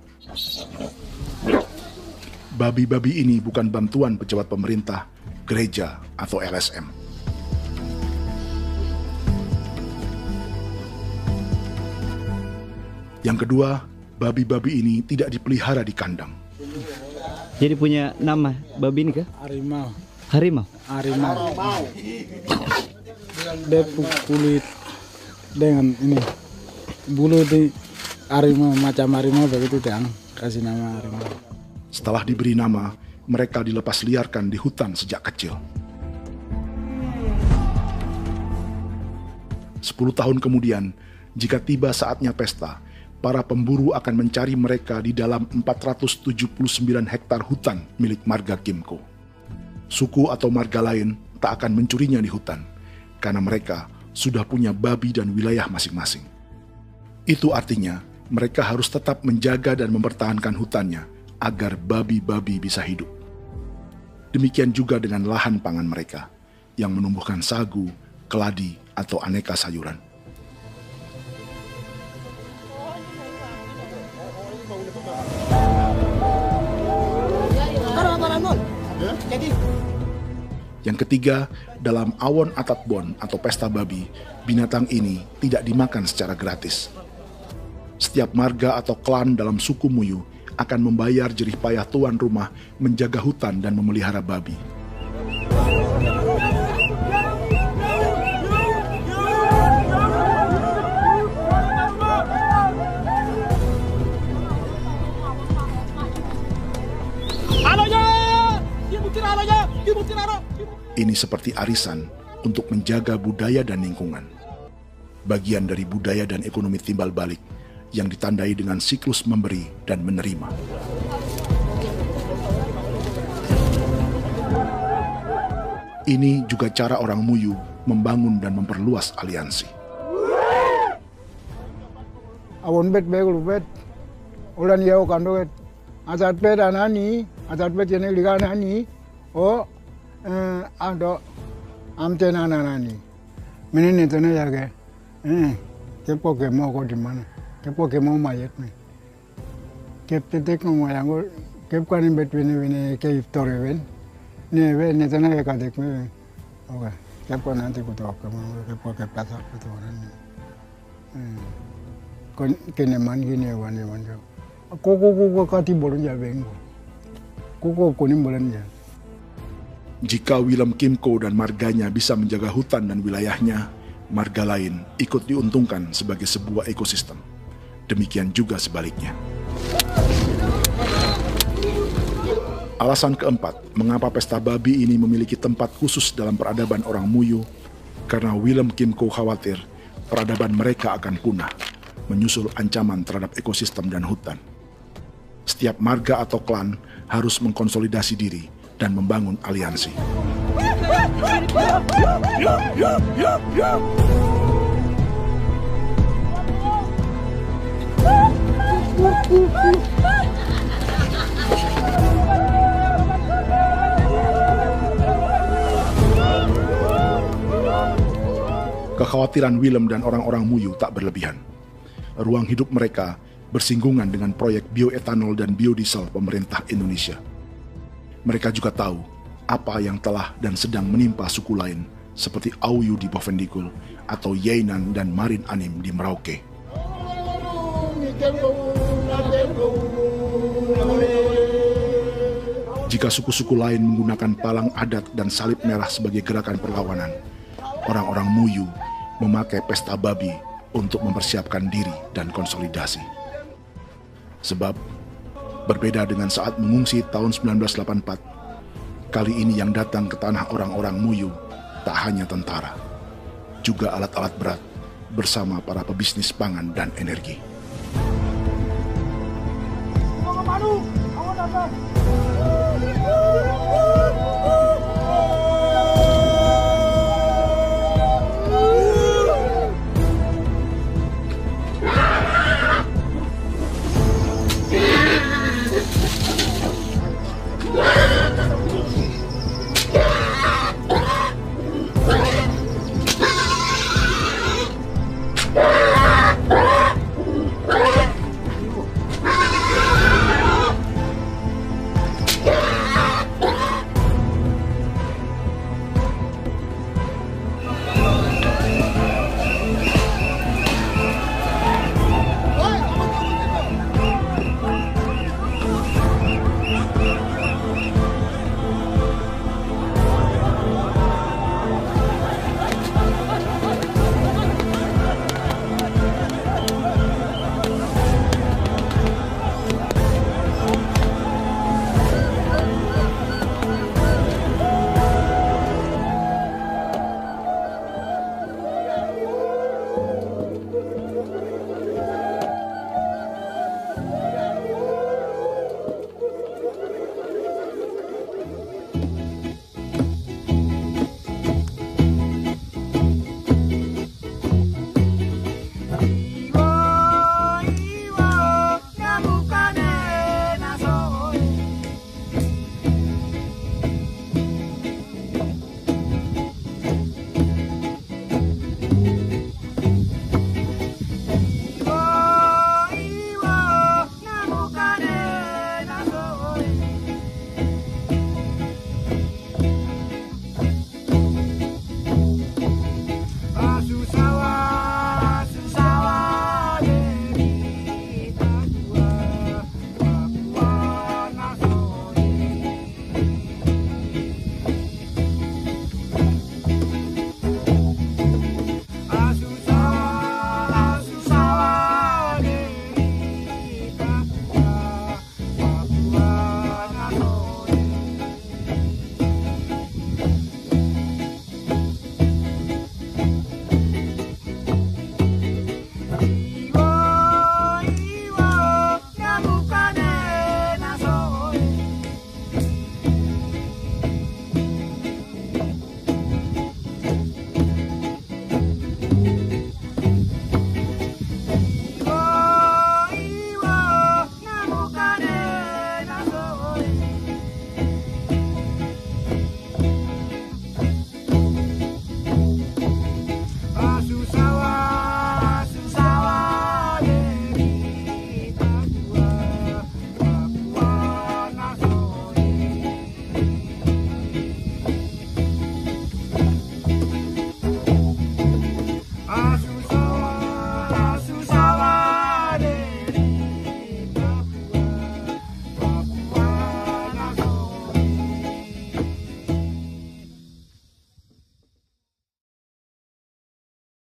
Babi-babi ini bukan bantuan pejabat pemerintah, gereja, atau LSM. Yang kedua, babi-babi ini tidak dipelihara di kandang. Jadi punya nama babi ini kah? Harimau. Harimau? Harimau. Dia kulit dengan ini. Bulu di harimau, macam harimau begitu kan. Kasih nama harimau. Setelah diberi nama, mereka dilepas liarkan di hutan sejak kecil. 10 tahun kemudian, jika tiba saatnya pesta, para pemburu akan mencari mereka di dalam 479 hektar hutan milik marga Kimco. Suku atau marga lain tak akan mencurinya di hutan, karena mereka sudah punya babi dan wilayah masing-masing. Itu artinya, mereka harus tetap menjaga dan mempertahankan hutannya, agar babi-babi bisa hidup. Demikian juga dengan lahan pangan mereka, yang menumbuhkan sagu, keladi, atau aneka sayuran. Yang ketiga, dalam Awon Atatbon atau pesta babi, binatang ini tidak dimakan secara gratis. Setiap marga atau klan dalam suku Muyu akan membayar jerih payah tuan rumah menjaga hutan dan memelihara babi. Ini seperti arisan untuk menjaga budaya dan lingkungan. Bagian dari budaya dan ekonomi timbal balik yang ditandai dengan siklus memberi dan menerima. Ini juga cara orang Muyu membangun dan memperluas aliansi. Awon bet begul bet. Ulan yau kando bet. Asat bet anani, asat bet jene liga anani. Oh, ado amte nani. Menini tene yage. Kepo ke mau ko di mana? Kepo ke mau mayat nih. Kep tetek mau yang kep kan bet wini ke iftore wen. Ne tene ya kadek me. Oke, kepo nanti ku to ke mau kepo ke pasak ku to nani. Kon kene man gini wan. Koko kati bolon ya bengo. Koko kuning bolon ya. Jika Willem Kimco dan marganya bisa menjaga hutan dan wilayahnya, marga lain ikut diuntungkan sebagai sebuah ekosistem. Demikian juga sebaliknya. Alasan keempat, mengapa pesta babi ini memiliki tempat khusus dalam peradaban orang Muyu, karena Willem Kim Ko khawatir peradaban mereka akan punah, menyusul ancaman terhadap ekosistem dan hutan. Setiap marga atau klan harus mengkonsolidasi diri dan membangun aliansi. Kekhawatiran Willem dan orang-orang Muyu tak berlebihan. Ruang hidup mereka bersinggungan dengan proyek bioetanol dan biodiesel pemerintah Indonesia. Mereka juga tahu apa yang telah dan sedang menimpa suku lain seperti Auyu di Bovendigul atau Yainan dan Marin Anim di Merauke. Jika suku-suku lain menggunakan palang adat dan salib merah sebagai gerakan perlawanan, orang-orang Muyu memakai pesta babi untuk mempersiapkan diri dan konsolidasi. Sebab, berbeda dengan saat mengungsi tahun 1984, kali ini yang datang ke tanah orang-orang Muyu tak hanya tentara, juga alat-alat berat bersama para pebisnis pangan dan energi. Awas,